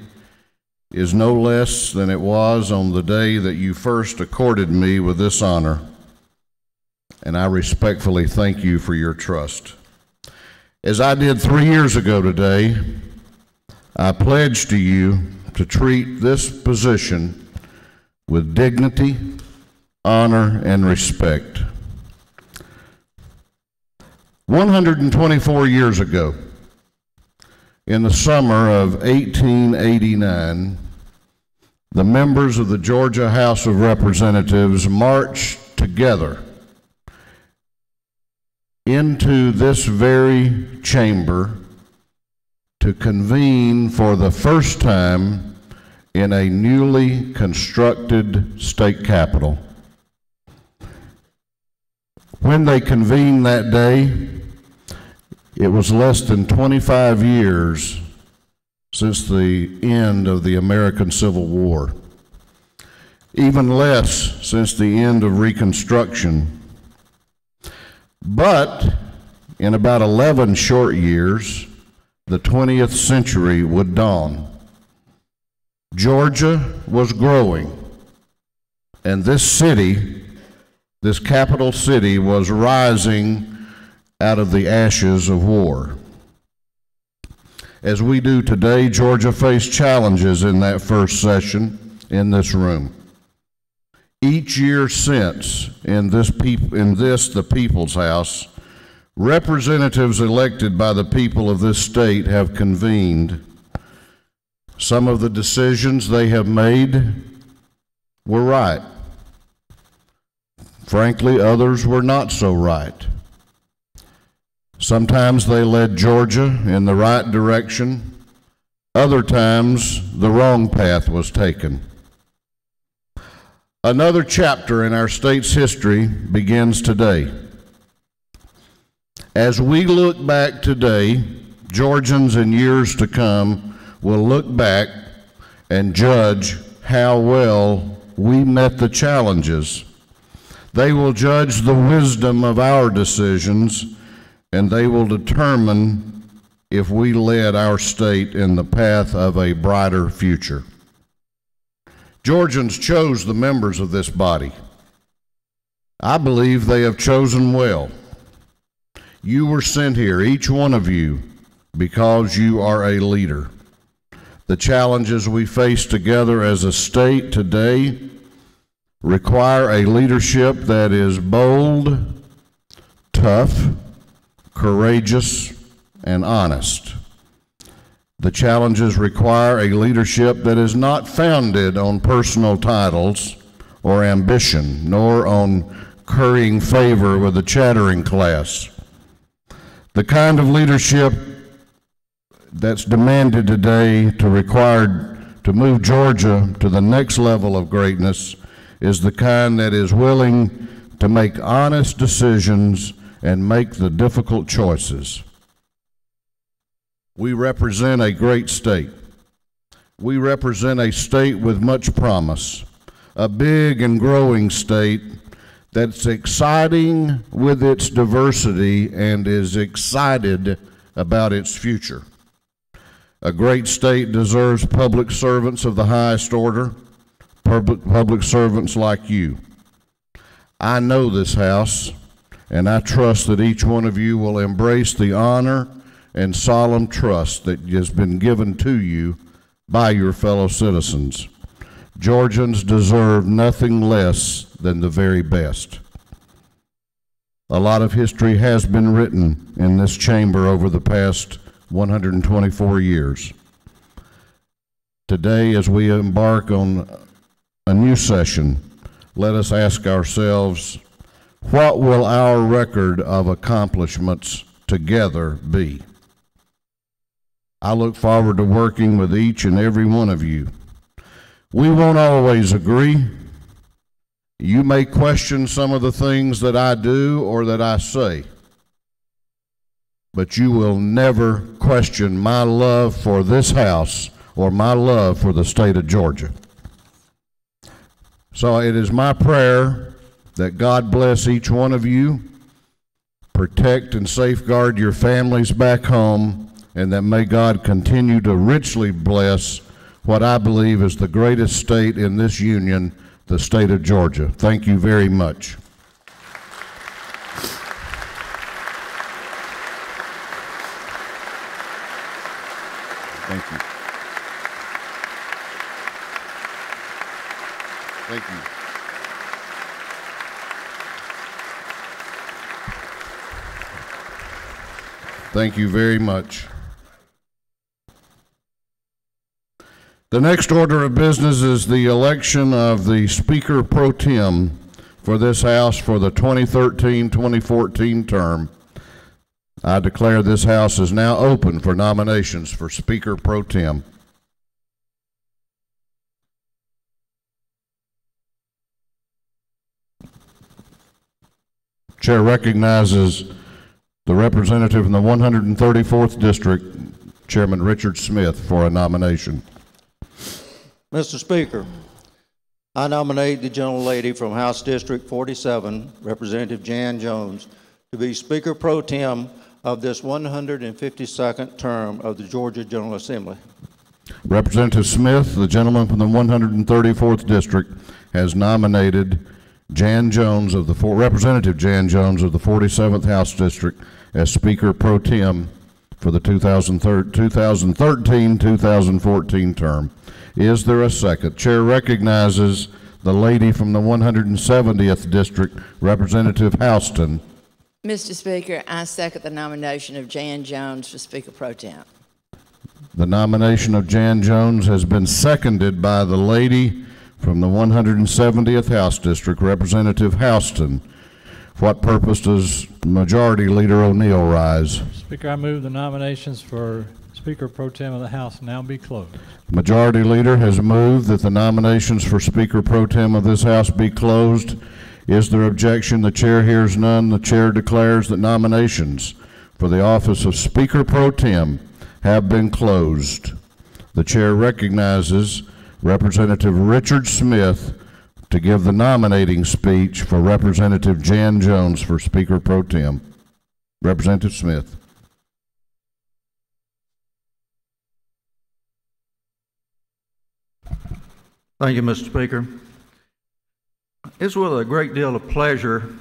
is no less than it was on the day that you first accorded me with this honor, and I respectfully thank you for your trust. As I did 3 years ago today, I pledge to you to treat this position with dignity, honor, and respect. 124 years ago, in the summer of 1889, the members of the Georgia House of Representatives marched together into this very chamber to convene for the first time in a newly constructed state capitol. When they convened that day, it was less than 25 years since the end of the American Civil War, even less since the end of Reconstruction. But in about 11 short years, the 20th century would dawn. Georgia was growing, and this city, this capital city, was rising out of the ashes of war. As we do today, Georgia faced challenges in that first session in this room. Each year since, in this the People's House, representatives elected by the people of this state have convened. Some of the decisions they have made were right. Frankly, others were not so right. Sometimes they led Georgia in the right direction. Other times, the wrong path was taken. Another chapter in our state's history begins today. As we look back today, Georgians in years to come will look back and judge how well we met the challenges They will judge the wisdom of our decisions, and they will determine if we led our state in the path of a brighter future. Georgians chose the members of this body. I believe they have chosen well. You were sent here, each one of you, because you are a leader. The challenges we face together as a state today require a leadership that is bold, tough, courageous, and honest. The challenges require a leadership that is not founded on personal titles or ambition, nor on currying favor with the chattering class. The kind of leadership that's demanded today to move Georgia to the next level of greatness is the kind that is willing to make honest decisions and make the difficult choices. We represent a great state. We represent a state with much promise, a big and growing state that's exciting with its diversity and is excited about its future. A great state deserves public servants of the highest order, public servants like you. I know this House, and I trust that each one of you will embrace the honor and solemn trust that has been given to you by your fellow citizens. Georgians deserve nothing less than the very best. A lot of history has been written in this chamber over the past 124 years. Today, as we embark on a new session, let us ask ourselves, what will our record of accomplishments together be? I look forward to working with each and every one of you. We won't always agree. You may question some of the things that I do or that I say, but you will never question my love for this House or my love for the state of Georgia. So it is my prayer that God bless each one of you, protect and safeguard your families back home, and that may God continue to richly bless what I believe is the greatest state in this union, the state of Georgia. Thank you very much. Thank you. Thank you. Thank you very much. The next order of business is the election of the Speaker Pro Tem for this House for the 2013-2014 term. I declare this House is now open for nominations for Speaker Pro Tem. Chair recognizes the representative in the 134th District, Chairman Richard Smith, for a nomination. Mr. Speaker, I nominate the gentlelady from House District 47, Representative Jan Jones, to be Speaker Pro Tem of this 152nd term of the Georgia General Assembly. Representative Smith, the gentleman from the 134th District, has nominated Jan Jones of the Representative Jan Jones of the 47th House District as Speaker Pro Tem for the 2013-2014 term. Is there a second? Chair recognizes the lady from the 170th District, Representative Houston. Mr. Speaker, I second the nomination of Jan Jones for Speaker Pro Tem. The nomination of Jan Jones has been seconded by the lady from the 170th House District, Representative Houston. What purpose does Majority Leader O'Neill rise? Speaker, I move the nominations for Speaker Pro Tem of the House now be closed. Majority Leader has moved that the nominations for Speaker Pro Tem of this House be closed. Is there objection? The chair hears none. The chair declares that nominations for the office of Speaker Pro Tem have been closed. The chair recognizes Representative Richard Smith to give the nominating speech for Representative Jan Jones for Speaker Pro Tem. Representative Smith. Thank you, Mr. Speaker. It's with a great deal of pleasure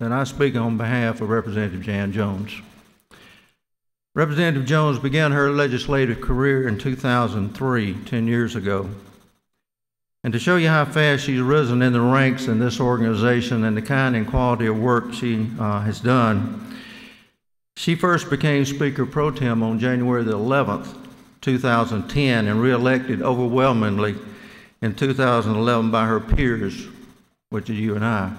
that I speak on behalf of Representative Jan Jones. Representative Jones began her legislative career in 2003, 10 years ago. And to show you how fast she's risen in the ranks in this organization and the kind and quality of work she has done, she first became Speaker Pro Tem on January the 11th, 2010, and re-elected overwhelmingly in 2011 by her peers, which is you and I.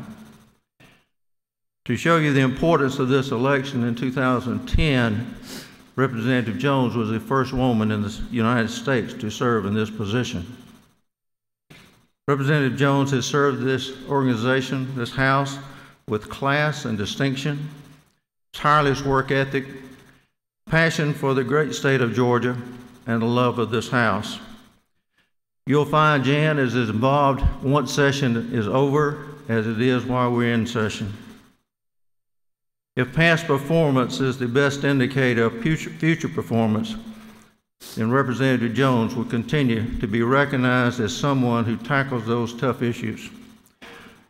To show you the importance of this election in 2010, Representative Jones was the first woman in the United States to serve in this position. Representative Jones has served this organization, this House, with class and distinction, tireless work ethic, passion for the great state of Georgia, and the love of this House. You'll find Jan is as involved once session is over as it is while we're in session. If past performance is the best indicator of future performance, then Representative Jones will continue to be recognized as someone who tackles those tough issues.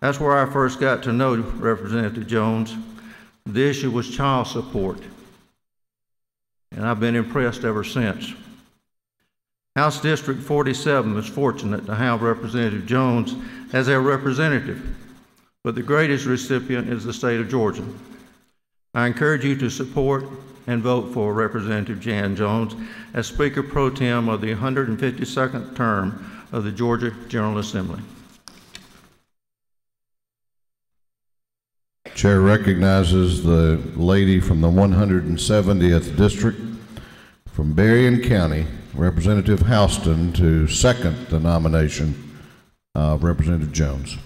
That's where I first got to know Representative Jones. The issue was child support, and I've been impressed ever since. House District 47 is fortunate to have Representative Jones as their representative, but the greatest recipient is the state of Georgia. I encourage you to support and vote for Representative Jan Jones as Speaker Pro Tem of the 152nd term of the Georgia General Assembly. Chair recognizes the lady from the 170th District from Berrien County, Representative Houston, to second the nomination of Representative Jones.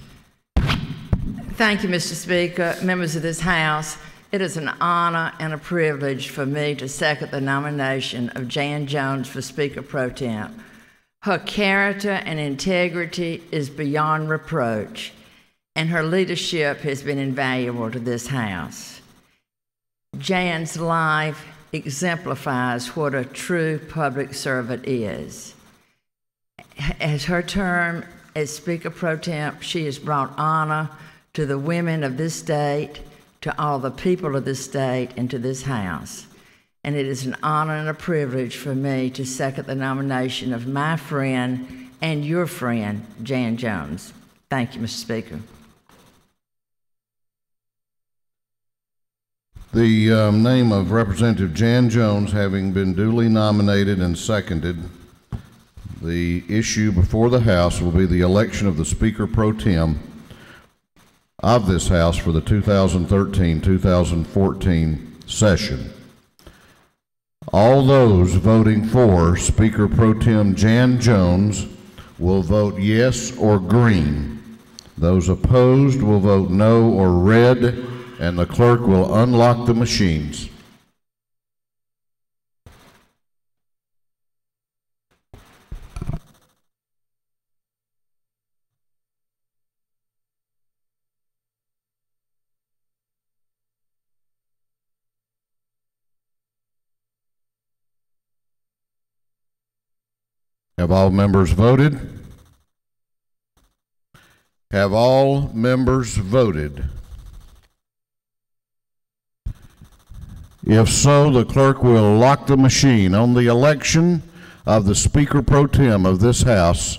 Thank you, Mr. Speaker. Members of this House, it is an honor and a privilege for me to second the nomination of Jan Jones for Speaker Pro Tem. Her character and integrity is beyond reproach, and her leadership has been invaluable to this House. Jan's life exemplifies what a true public servant is. As her term as Speaker Pro Tem, she has brought honor to the women of this state, to all the people of this state, and to this House. And it is an honor and a privilege for me to second the nomination of my friend and your friend, Jan Jones. Thank you, Mr. Speaker. The name of Representative Jan Jones having been duly nominated and seconded, the issue before the House will be the election of the Speaker Pro Tem of this House for the 2013-2014 session. All those voting for Speaker Pro Tem Jan Jones will vote yes or green. Those opposed will vote no or red, and the clerk will unlock the machines. Have all members voted? Have all members voted? If so, the clerk will lock the machine. On the election of the Speaker Pro Tem of this House,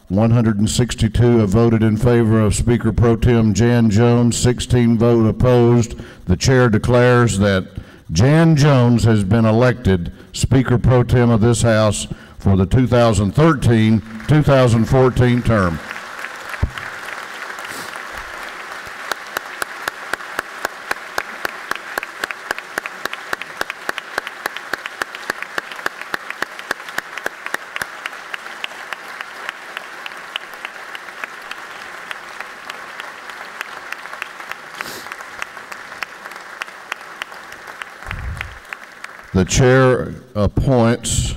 162 have voted in favor of Speaker Pro Tem Jan Jones, 16 vote opposed. The chair declares that Jan Jones has been elected Speaker Pro Tem of this House for the 2013-2014 term. The chair appoints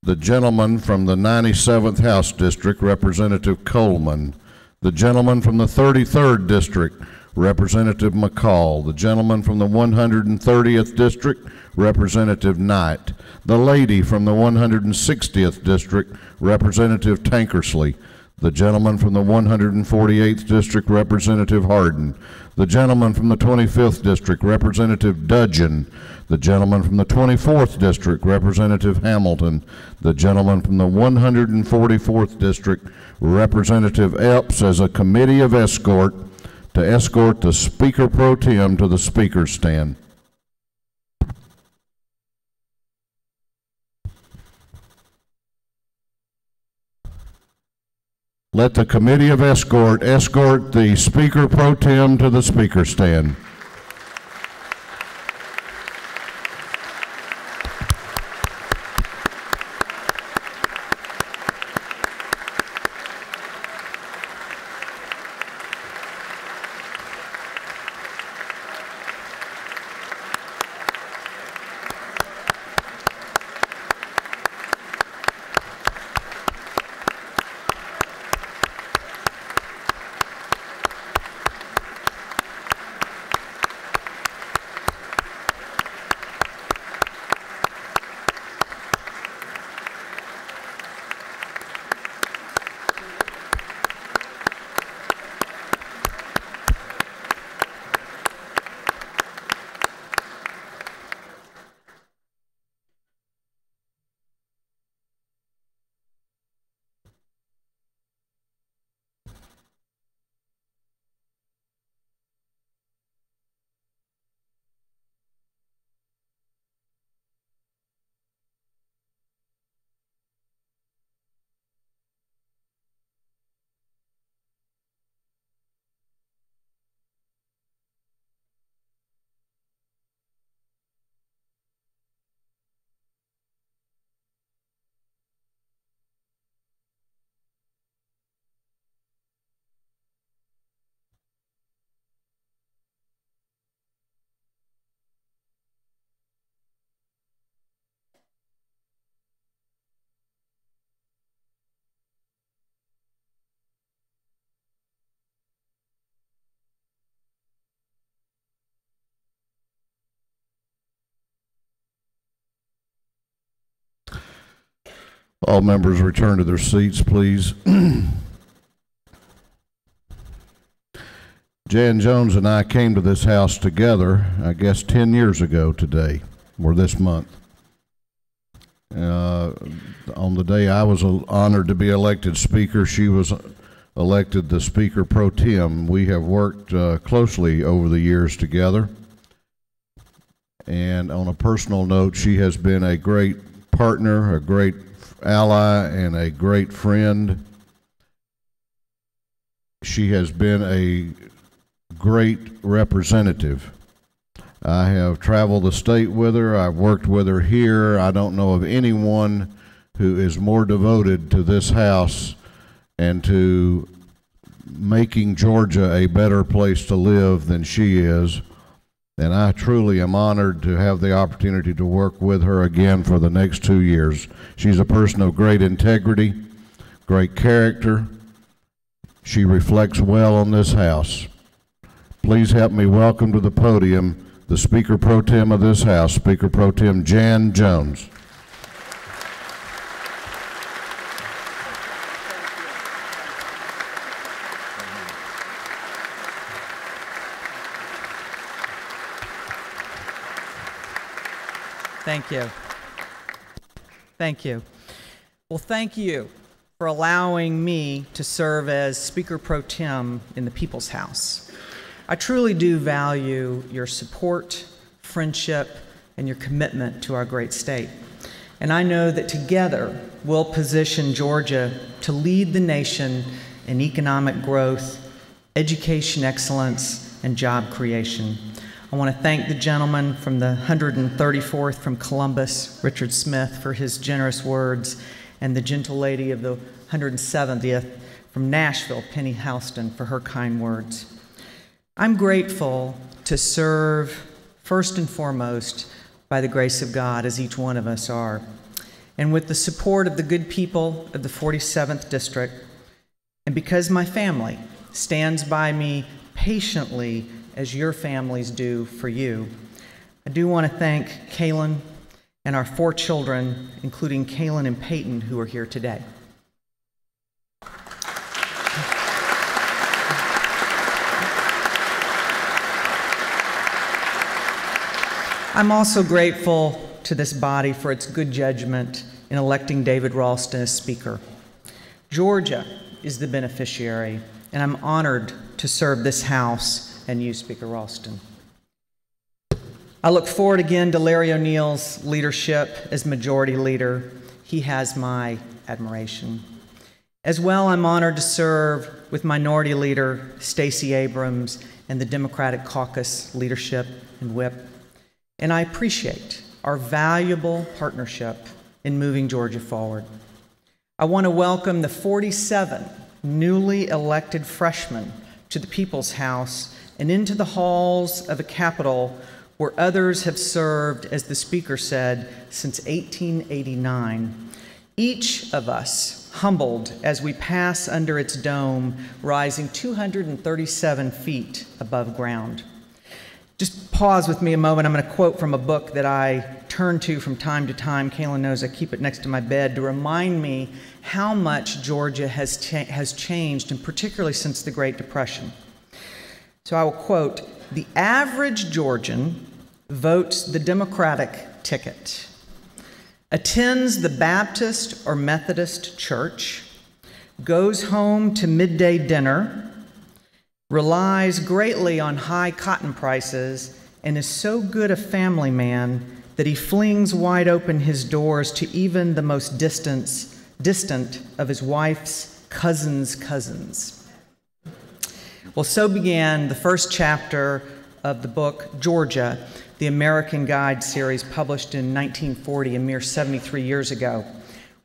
the gentleman from the 97th House District, Representative Coleman, the gentleman from the 33rd District, Representative McCall, the gentleman from the 130th District, Representative Knight, the lady from the 160th District, Representative Tankersley, the gentleman from the 148th District, Representative Harden, the gentleman from the 25th District, Representative Dudgeon, the gentleman from the 24th District, Representative Hamilton, the gentleman from the 144th District, Representative Epps, as a committee of escort to escort the Speaker Pro Tem to the Speaker's stand. Let the committee of escort escort the Speaker Pro Tem to the Speaker's stand. All members return to their seats, please. Jan Jones and I came to this house together, I guess 10 years ago today, or this month. On the day I was honored to be elected Speaker, she was elected the Speaker Pro Tem. We have worked closely over the years together. And on a personal note, she has been a great partner, a great ally, and a great friend. She has been a great representative. I have traveled the state with her. I've worked with her here. I don't know of anyone who is more devoted to this house and to making Georgia a better place to live than she is. And I truly am honored to have the opportunity to work with her again for the next 2 years. She's a person of great integrity, great character. She reflects well on this house. Please help me welcome to the podium the Speaker Pro Tem of this House, Speaker Pro Tem Jan Jones. Thank you. Thank you. Well, thank you for allowing me to serve as Speaker Pro Tem in the People's House. I truly do value your support, friendship, and your commitment to our great state. And I know that together we'll position Georgia to lead the nation in economic growth, education excellence, and job creation. I want to thank the gentleman from the 134th from Columbus, Richard Smith, for his generous words, and the gentle lady of the 170th from Nashville, Penny Houston, for her kind words. I'm grateful to serve first and foremost by the grace of God, as each one of us are. and with the support of the good people of the 47th District, and because my family stands by me patiently as your families do for you, I do want to thank Kaylin and our 4 children, including Kaylin and Peyton, who are here today. I'm also grateful to this body for its good judgment in electing David Ralston as Speaker. Georgia is the beneficiary, and I'm honored to serve this House and you, Speaker Ralston. I look forward again to Larry O'Neill's leadership as Majority Leader. He has my admiration. As well, I'm honored to serve with Minority Leader Stacey Abrams and the Democratic Caucus leadership and whip. And I appreciate our valuable partnership in moving Georgia forward. I want to welcome the 47 newly elected freshmen to the People's House and into the halls of a Capitol where others have served, as the Speaker said, since 1889. Each of us humbled as we pass under its dome, rising 237 feet above ground. Just pause with me a moment. I'm going to quote from a book that I turn to from time to time. Kaylin knows I keep it next to my bed to remind me how much Georgia has changed, and particularly since the Great Depression. So I will quote, "The average Georgian votes the Democratic ticket, attends the Baptist or Methodist church, goes home to midday dinner, relies greatly on high cotton prices, and is so good a family man that he flings wide open his doors to even the most distant of his wife's cousins' cousins." Well, so began the first chapter of the book, Georgia, the American Guide series published in 1940, a mere 73 years ago.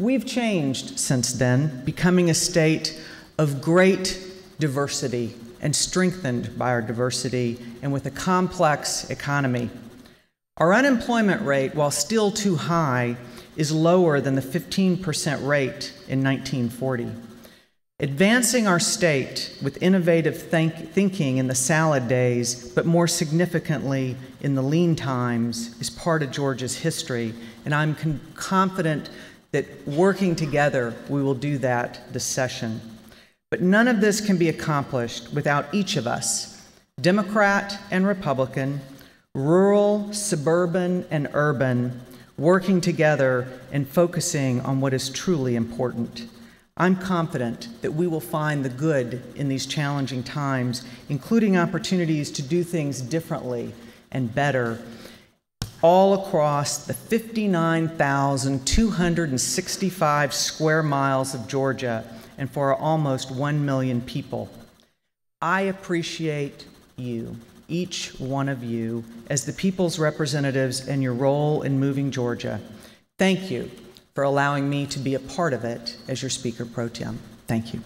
We've changed since then, becoming a state of great diversity and strengthened by our diversity, and with a complex economy. Our unemployment rate, while still too high, is lower than the 15% rate in 1940. Advancing our state with innovative thinking in the salad days, but more significantly in the lean times, is part of Georgia's history, and I'm confident that working together we will do that this session. But none of this can be accomplished without each of us, Democrat and Republican, rural, suburban, and urban, working together and focusing on what is truly important. I'm confident that we will find the good in these challenging times, including opportunities to do things differently and better, all across the 59,265 square miles of Georgia, and for our almost 1 million people. I appreciate you, each one of you, as the people's representatives and your role in moving Georgia. Thank you for allowing me to be a part of it as your Speaker Pro Tem. Thank you.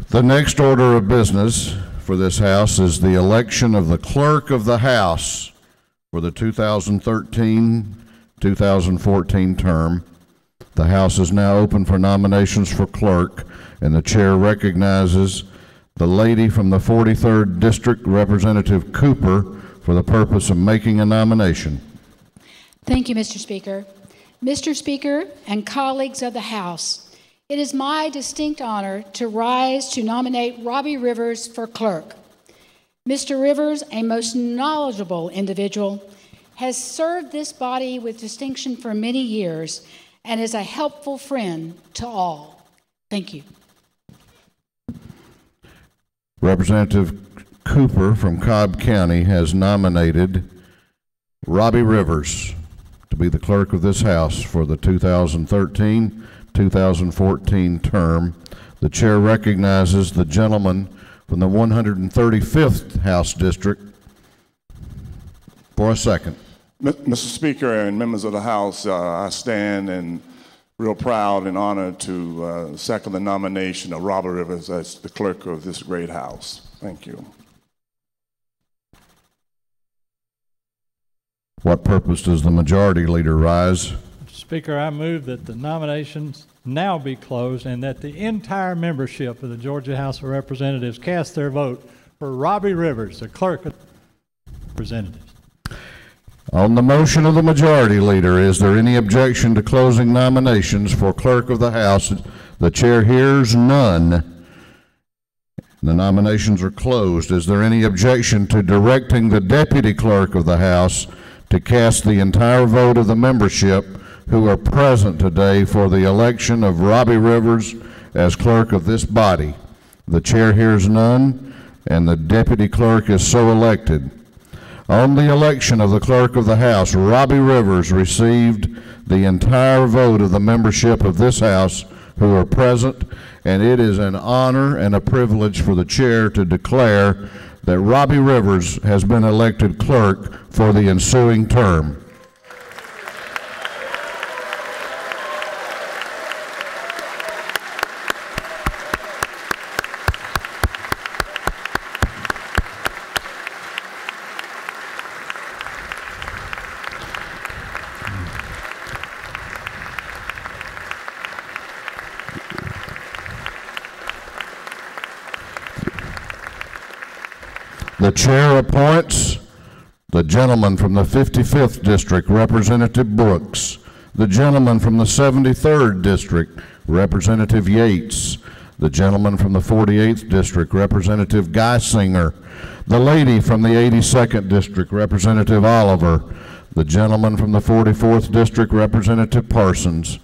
The next order of business for this House is the election of the Clerk of the House for the 2013-2014 term. The House is now open for nominations for clerk, and the chair recognizes the lady from the 43rd District, Representative Cooper, for the purpose of making a nomination. Thank you, Mr. Speaker. Mr. Speaker and colleagues of the House, it is my distinct honor to rise to nominate Robbie Rivers for clerk. Mr. Rivers, a most knowledgeable individual, has served this body with distinction for many years and is a helpful friend to all. Thank you. Representative Cooper from Cobb County has nominated Robbie Rivers to be the clerk of this House for the 2013-2014 term. The chair recognizes the gentleman from the 135th House District, for a second. Mr. Speaker and members of the House, I stand and real proud and honored to second the nomination of Robert Rivers as the clerk of this great House. Thank you. What purpose does the majority leader rise? Speaker, I move that the nominations now be closed and that the entire membership of the Georgia House of Representatives cast their vote for Robbie Rivers, the clerk of Representatives. On the motion of the majority leader, is there any objection to closing nominations for clerk of the House? The chair hears none. The nominations are closed. Is there any objection to directing the deputy clerk of the House to cast the entire vote of the membership who are present today for the election of Robbie Rivers as clerk of this body? The chair hears none, and the deputy clerk is so elected. On the election of the clerk of the House, Robbie Rivers received the entire vote of the membership of this House who are present, and it is an honor and a privilege for the chair to declare that Robbie Rivers has been elected clerk for the ensuing term. The chair appoints the gentleman from the 55th District, Representative Brooks, the gentleman from the 73rd District, Representative Yates, the gentleman from the 48th District, Representative Geisinger, the lady from the 82nd District, Representative Oliver, the gentleman from the 44th District, Representative Parsons,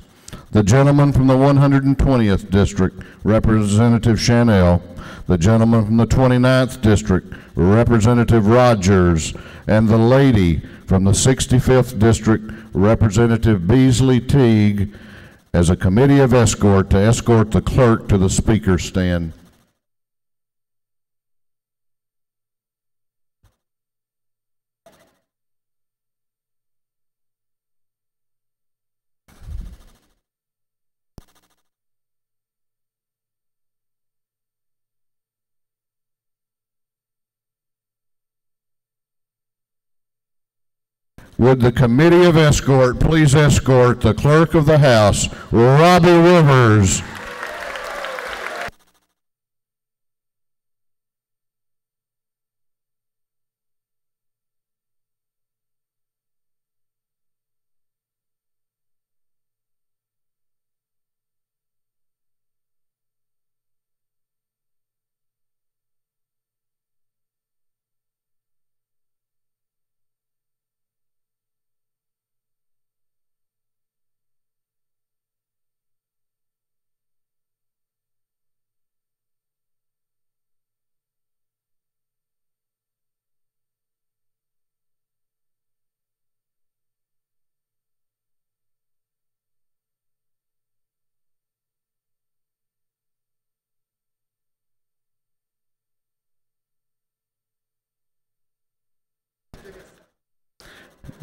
the gentleman from the 120th District, Representative Chanel, the gentleman from the 29th District, Representative Rogers, and the lady from the 65th District, Representative Beasley Teague, as a committee of escort to escort the clerk to the speaker's stand. Would the committee of escort please escort the clerk of the House, Robbie Rivers.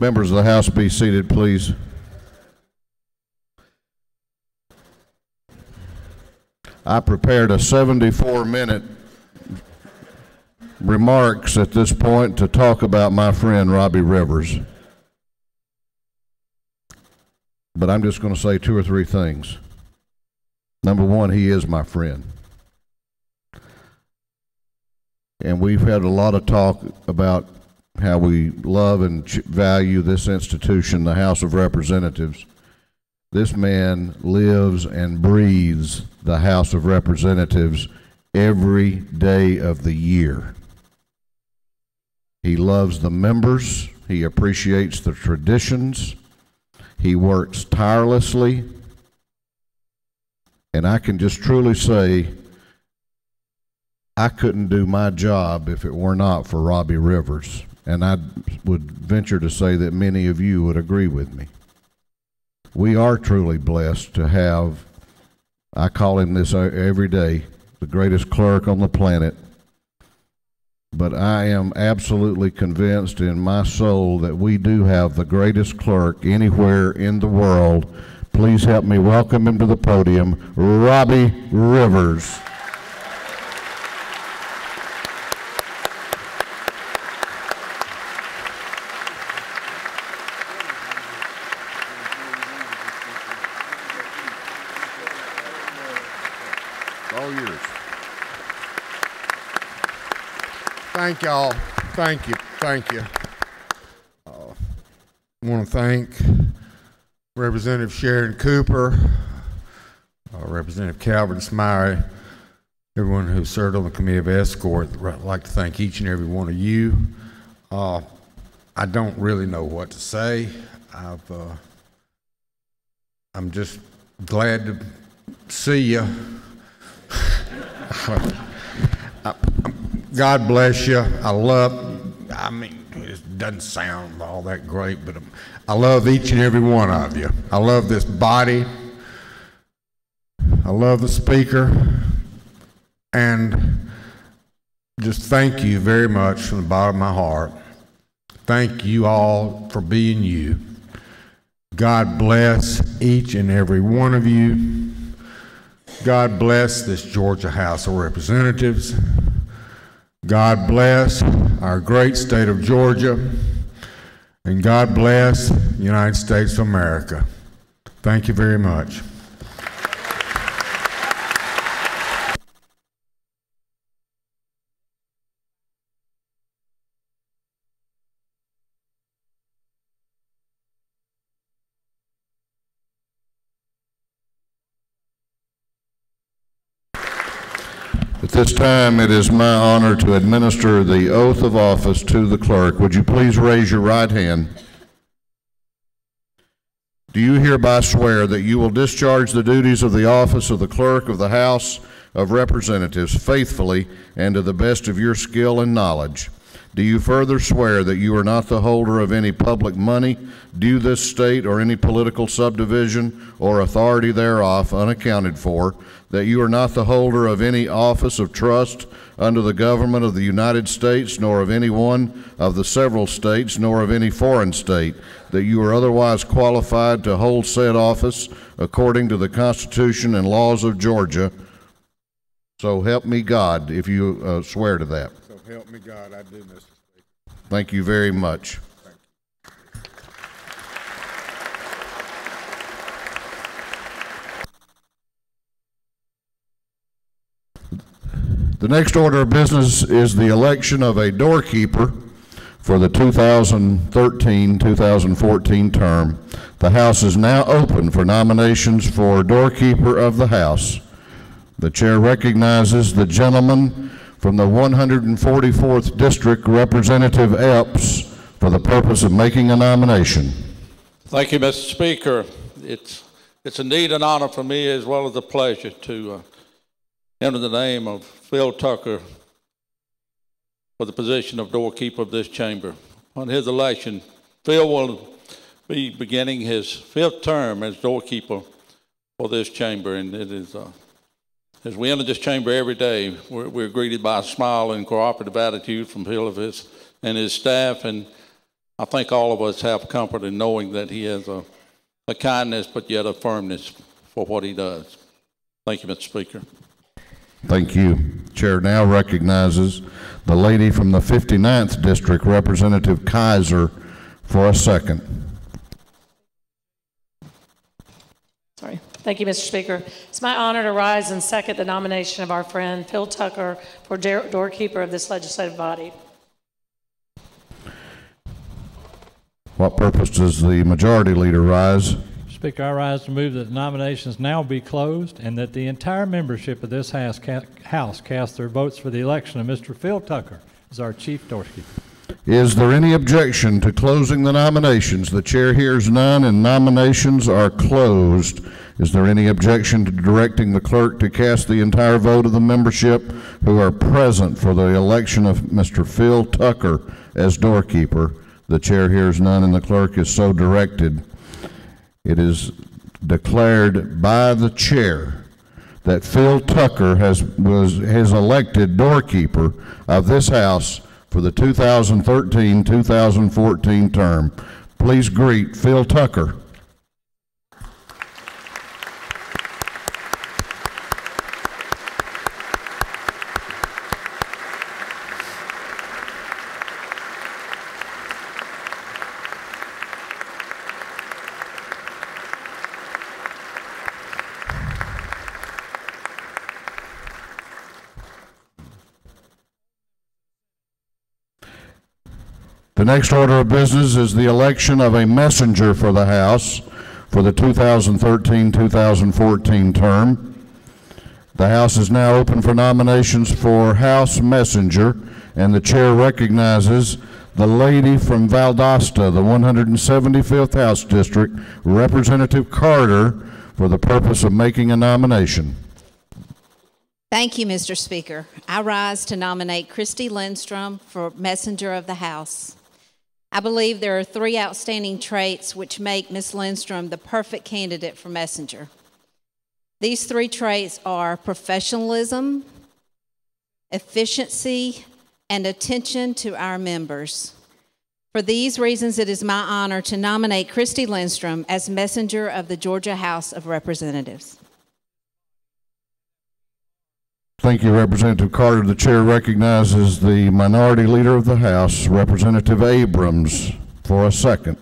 Members of the House, be seated, please. I prepared a 74-minute remarks at this point to talk about my friend Robbie Rivers. But I'm just going to say two or three things. Number one, he is my friend. And we've had a lot of talk about how we love and value this institution, the House of Representatives. This man lives and breathes the House of Representatives every day of the year. He loves the members. He appreciates the traditions. He works tirelessly. And I can just truly say, I couldn't do my job if it were not for Robbie Rivers. And I would venture to say that many of you would agree with me. We are truly blessed to have, I call him this every day, the greatest clerk on the planet. but I am absolutely convinced in my soul that we do have the greatest clerk anywhere in the world. Please help me welcome him to the podium, Robbie Rivers. All yours. Thank y'all. Thank you. Thank you. I want to thank Representative Sharon Cooper, Representative Calvin Smyre, everyone who served on the Committee of Escort. I'd like to thank each and every one of you. I don't really know what to say. I'm just glad to see you. God bless you. I mean, it doesn't sound all that great, but I love each and every one of you. I love this body. I love the speaker. And just thank you very much from the bottom of my heart. Thank you all for being you. God bless each and every one of you. God bless this Georgia House of Representatives. God bless our great state of Georgia. And God bless the United States of America. Thank you very much. At this time, it is my honor to administer the oath of office to the clerk. Would you please raise your right hand? Do you hereby swear that you will discharge the duties of the office of the clerk of the House of Representatives faithfully and to the best of your skill and knowledge? Do you further swear that you are not the holder of any public money due this state or any political subdivision or authority thereof unaccounted for, that you are not the holder of any office of trust under the government of the United States, nor of any one of the several states, nor of any foreign state, that you are otherwise qualified to hold said office according to the Constitution and laws of Georgia? So help me God, if you swear to that. So help me God, I do, Mr. Speaker. Thank you very much. The next order of business is the election of a doorkeeper for the 2013-2014 term. The House is now open for nominations for doorkeeper of the House. The chair recognizes the gentleman from the 144th District, Representative Epps, for the purpose of making a nomination. Thank you, Mr. Speaker. It's indeed an honor for me as well as a pleasure to enter the name of Phil Tucker for the position of doorkeeper of this chamber. On his election, Phil will be beginning his 5th term as doorkeeper for this chamber, and it is as we enter this chamber every day, we're greeted by a smile and cooperative attitude from Phil and his staff, and I think all of us have comfort in knowing that he has a kindness but yet a firmness for what he does. Thank you, Mr. Speaker. Thank you. Chair now recognizes the lady from the 59th District, Representative Kaiser, for a second. Sorry. Thank you, Mr. Speaker. It's my honor to rise and second the nomination of our friend Phil Tucker for doorkeeper of this legislative body. What purpose does the majority leader rise? Speaker, I rise to move that the nominations now be closed and that the entire membership of this House cast their votes for the election of Mr. Phil Tucker as our chief doorkeeper. Is there any objection to closing the nominations? The chair hears none and nominations are closed. Is there any objection to directing the clerk to cast the entire vote of the membership who are present for the election of Mr. Phil Tucker as doorkeeper? The chair hears none and the clerk is so directed. It is declared by the chair that Phil Tucker has elected doorkeeper of this house for the 2013-2014 term. Please greet Phil Tucker. The next order of business is the election of a messenger for the House for the 2013-2014 term. The House is now open for nominations for House messenger, and the chair recognizes the lady from Valdosta, the 175th House District, Representative Carter, for the purpose of making a nomination. Thank you, Mr. Speaker. I rise to nominate Christy Lindstrom for messenger of the House. I believe there are 3 outstanding traits which make Ms. Lindstrom the perfect candidate for messenger. These 3 traits are professionalism, efficiency, and attention to our members. For these reasons, it is my honor to nominate Christy Lindstrom as messenger of the Georgia House of Representatives. Thank you, Representative Carter. The chair recognizes the minority leader of the House, Representative Abrams, for a second.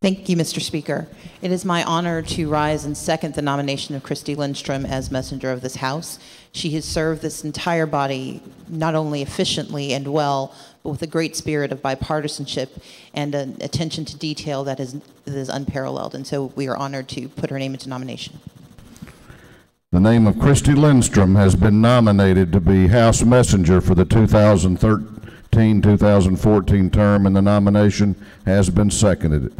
Thank you, Mr. Speaker. It is my honor to rise and second the nomination of Christy Lindstrom as messenger of this House. She has served this entire body not only efficiently and well, but with a great spirit of bipartisanship and an attention to detail that is unparalleled. And so we are honored to put her name into nomination. The name of Christy Lindstrom has been nominated to be House Messenger for the 2013-2014 term, and the nomination has been seconded.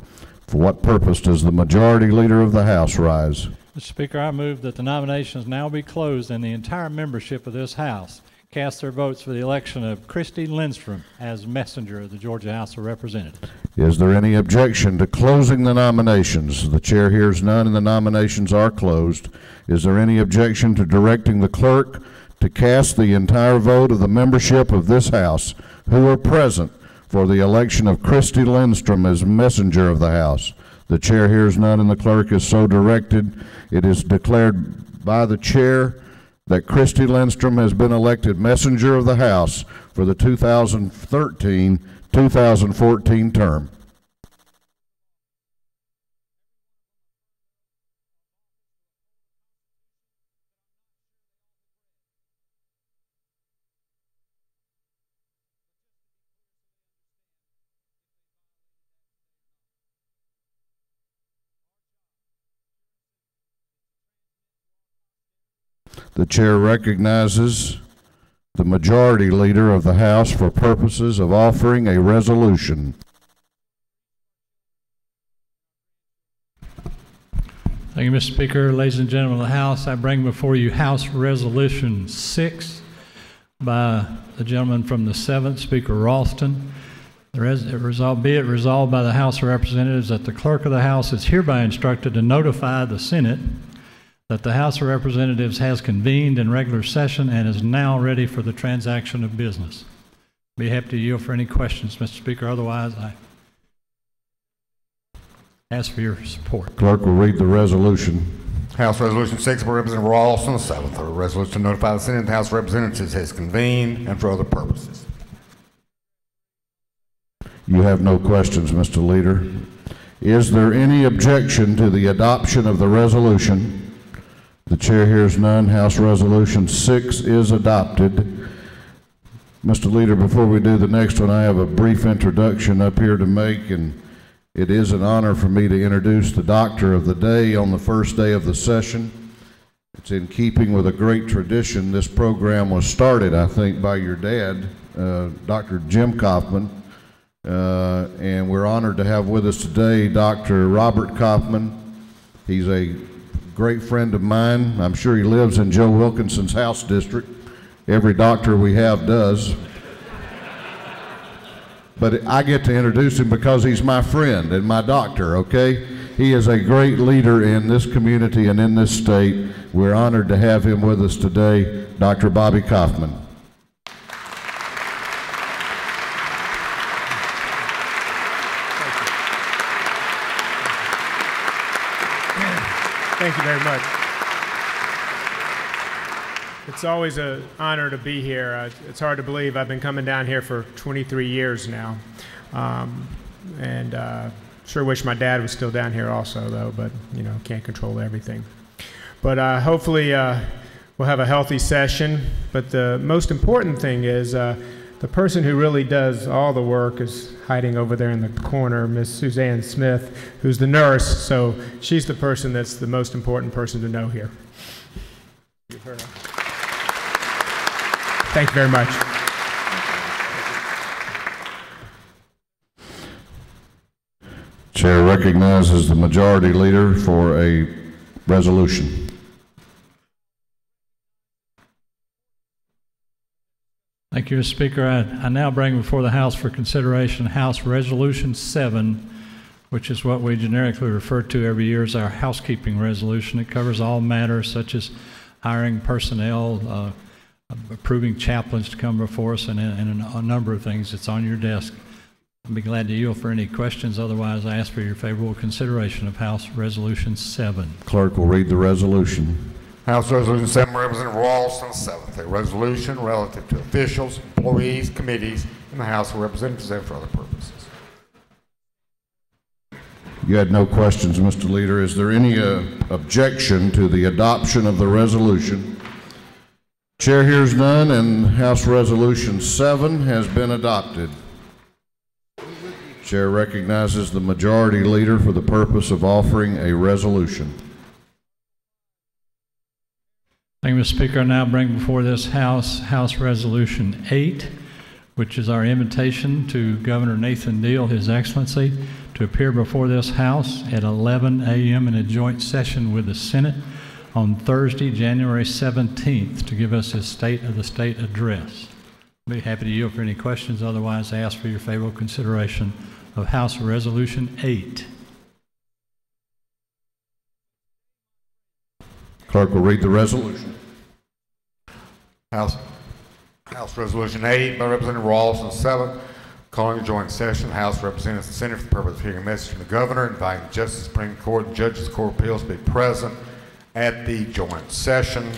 For what purpose does the majority leader of the House rise? Mr. Speaker, I move that the nominations now be closed and the entire membership of this House cast their votes for the election of Christy Lindstrom as messenger of the Georgia House of Representatives. Is there any objection to closing the nominations? The chair hears none and the nominations are closed. Is there any objection to directing the clerk to cast the entire vote of the membership of this House who are present for the election of Christy Lindstrom as messenger of the House? The chair hears none and the clerk is so directed. It is declared by the chair that Christy Lindstrom has been elected messenger of the House for the 2013-2014 term. The chair recognizes the majority leader of the House for purposes of offering a resolution. Thank you, Mr. Speaker. Ladies and gentlemen of the House, I bring before you House Resolution 6 by the gentleman from the 7th, Speaker Ralston. Be it resolved by the House of Representatives that the clerk of the House is hereby instructed to notify the Senate that the House of Representatives has convened in regular session and is now ready for the transaction of business. Be happy to yield for any questions, Mr. Speaker. Otherwise, I ask for your support. Clerk will read the resolution. House Resolution 6 by Representative Ralston, the 7th. A resolution to notify the Senate and the House of Representatives has convened and for other purposes. You have no questions, Mr. Leader. Is there any objection to the adoption of the resolution? The chair hears none. House Resolution 6 is adopted. Mr. Leader, before we do the next one, I have a brief introduction up here to make, and it is an honor for me to introduce the doctor of the day on the first day of the session. It's in keeping with a great tradition. This program was started, I think, by your dad, Dr. Jim Kaufman, and we're honored to have with us today Dr. Robert Kaufman. He's a great friend of mine. I'm sure he lives in Joe Wilkinson's House District. Every doctor we have does. but I get to introduce him because he's my friend and my doctor, okay? He is a great leader in this community and in this state. We're honored to have him with us today, Dr. Bobby Kaufman. Thank you very much. It's always an honor to be here. It's hard to believe I've been coming down here for 23 years now. Sure wish my dad was still down here also, though, but, you know, can't control everything. But hopefully we'll have a healthy session. But the most important thing is the person who really does all the work is hiding over there in the corner, Miss Suzanne Smith, who's the nurse. So she's the person that's the most important person to know here. Give her a... Thank you very much. Chair recognizes the majority leader for a resolution. Thank you, Mr. Speaker. I now bring before the House for consideration House Resolution 7, which is what we generically refer to every year as our housekeeping resolution. It covers all matters such as hiring personnel, approving chaplains to come before us, and a number of things. It's on your desk. I'd be glad to yield for any questions. Otherwise, I ask for your favorable consideration of House Resolution 7. Clerk will read the resolution. House Resolution 7, Representative Ralston, 7th. A resolution relative to officials, employees, committees in the House of Representatives and for other purposes. You had no questions, Mr. Leader. Is there any objection to the adoption of the resolution? Chair hears none, and House Resolution 7 has been adopted. Chair recognizes the majority leader for the purpose of offering a resolution. Thank you, Mr. Speaker. I now bring before this House House Resolution 8, which is our invitation to Governor Nathan Deal, His Excellency, to appear before this House at 11 a.m. in a joint session with the Senate on Thursday, January 17th, to give us his State of the State address. I'll be happy to yield for any questions. Otherwise, I ask for your favorable consideration of House Resolution 8. Clerk will read the resolution. House Resolution 8 by Representative Ralston, 7th, calling a joint session. The House represents the Senate for the purpose of hearing a message from the Governor, inviting the Justice of the Supreme Court and Judges of the Court of Appeals to be present at the joint session.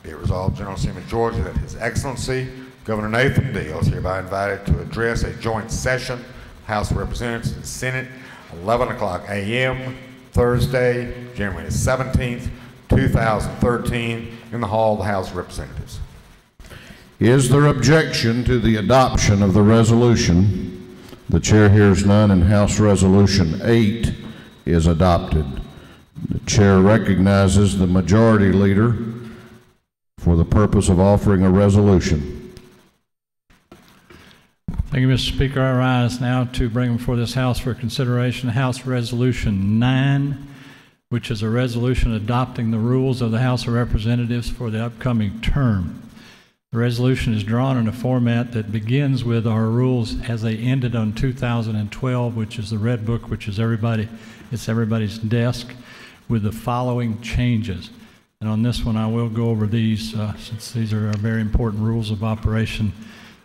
Be it resolved, General Assembly of Georgia, that His Excellency Governor Nathan Deal is hereby invited to address a joint session, House of Representatives and Senate, 11 o'clock a.m. Thursday, January 17th, 2013, in the Hall of the House of Representatives. Is there objection to the adoption of the resolution? The chair hears none, and House Resolution 8 is adopted. The chair recognizes the majority leader for the purpose of offering a resolution. Thank you, Mr. Speaker. I rise now to bring before this House for consideration House Resolution 9, which is a resolution adopting the rules of the House of Representatives for the upcoming term. The resolution is drawn in a format that begins with our rules as they ended on 2012, which is the red book, which is everybody's desk, with the following changes. And on this one, I will go over these since these are very important rules of operation,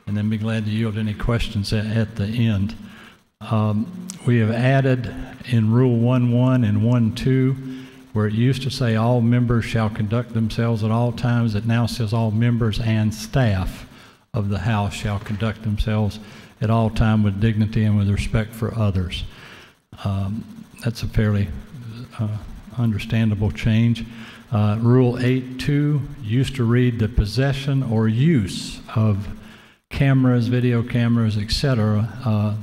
and then be glad to yield any questions at the end. We have added in Rule 1.1 and 1.2, where it used to say all members shall conduct themselves at all times, it now says all members and staff of the House shall conduct themselves at all time with dignity and with respect for others. That's a fairly understandable change. Rule 8.2 used to read the possession or use of cameras, video cameras, etc.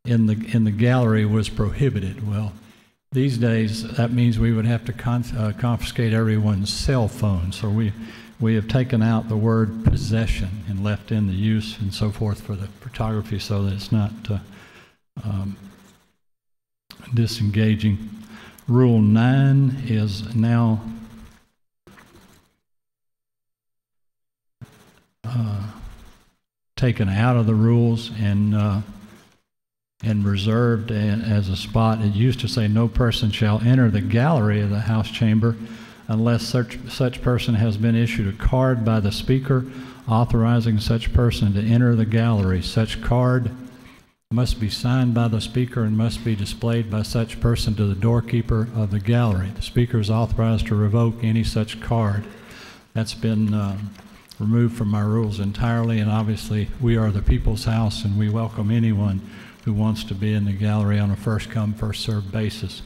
In the gallery was prohibited. Well, these days that means we would have to confiscate everyone's cell phone. So we have taken out the word possession and left in the use and so forth for the photography, so that it's not disengaging. Rule 9 is now taken out of the rules and reserved as a spot. It used to say no person shall enter the gallery of the House chamber unless such person has been issued a card by the Speaker authorizing such person to enter the gallery. Such card must be signed by the Speaker and must be displayed by such person to the doorkeeper of the gallery. The Speaker is authorized to revoke any such card. That's been removed from our rules entirely, and obviously we are the People's House and we welcome anyone who wants to be in the gallery on a first-come, first-served basis.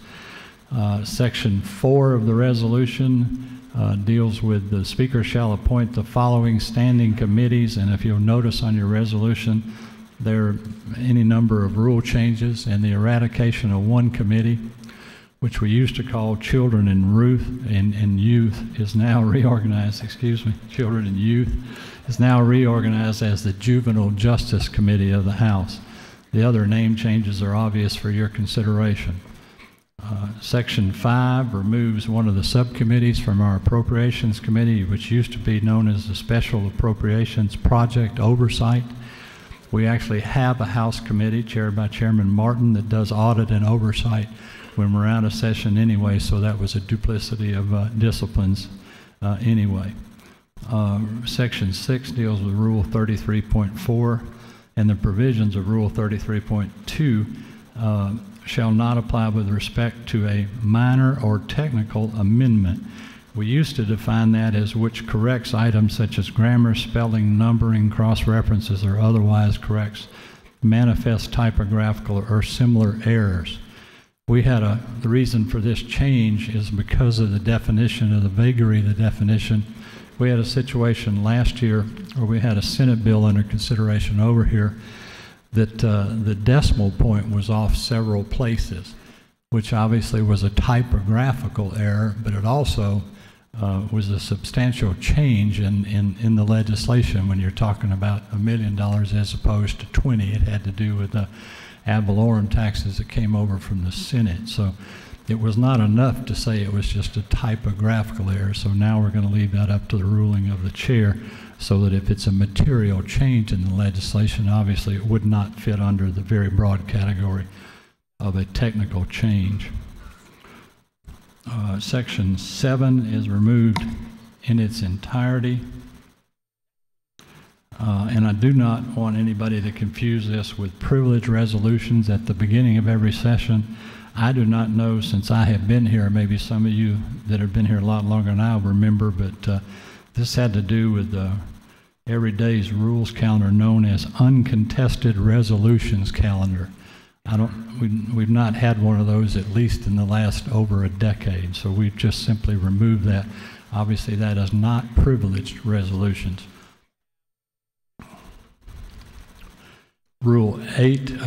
Section 4 of the resolution deals with the Speaker shall appoint the following standing committees, and if you'll notice on your resolution, there are any number of rule changes, and the eradication of one committee, which we used to call Children and Youth, is now reorganized, Children and Youth, is now reorganized as the Juvenile Justice Committee of the House. The other name changes are obvious for your consideration. Section 5 removes one of the subcommittees from our Appropriations Committee, which used to be known as the Special Appropriations Project Oversight. We actually have a House committee chaired by Chairman Martin that does audit and oversight when we're out of session anyway, so that was a duplicity of disciplines anyway. Section 6 deals with Rule 33.4, and the provisions of Rule 33.2 shall not apply with respect to a minor or technical amendment. We used to define that as which corrects items such as grammar, spelling, numbering, cross-references, or otherwise corrects manifest typographical or similar errors. We had the reason for this change is because of the definition of the vagary of the definition. We had a situation last year where we had a Senate bill under consideration over here that the decimal point was off several places, which obviously was a typographical error, but it also was a substantial change in the legislation when you're talking about $1 million as opposed to 20. It had to do with the ad valorem taxes that came over from the Senate. So it was not enough to say it was just a typographical error. So now we're going to leave that up to the ruling of the chair, so that if it's a material change in the legislation, obviously it would not fit under the very broad category of a technical change. Section 7 is removed in its entirety. And I do not want anybody to confuse this with privilege resolutions at the beginning of every session. I do not know, since I have been here, maybe some of you that have been here a lot longer than I remember, but this had to do with the every day's rules calendar known as uncontested resolutions calendar. We've not had one of those at least in the last over a decade, so we've just simply removed that. Obviously that is not privileged resolutions.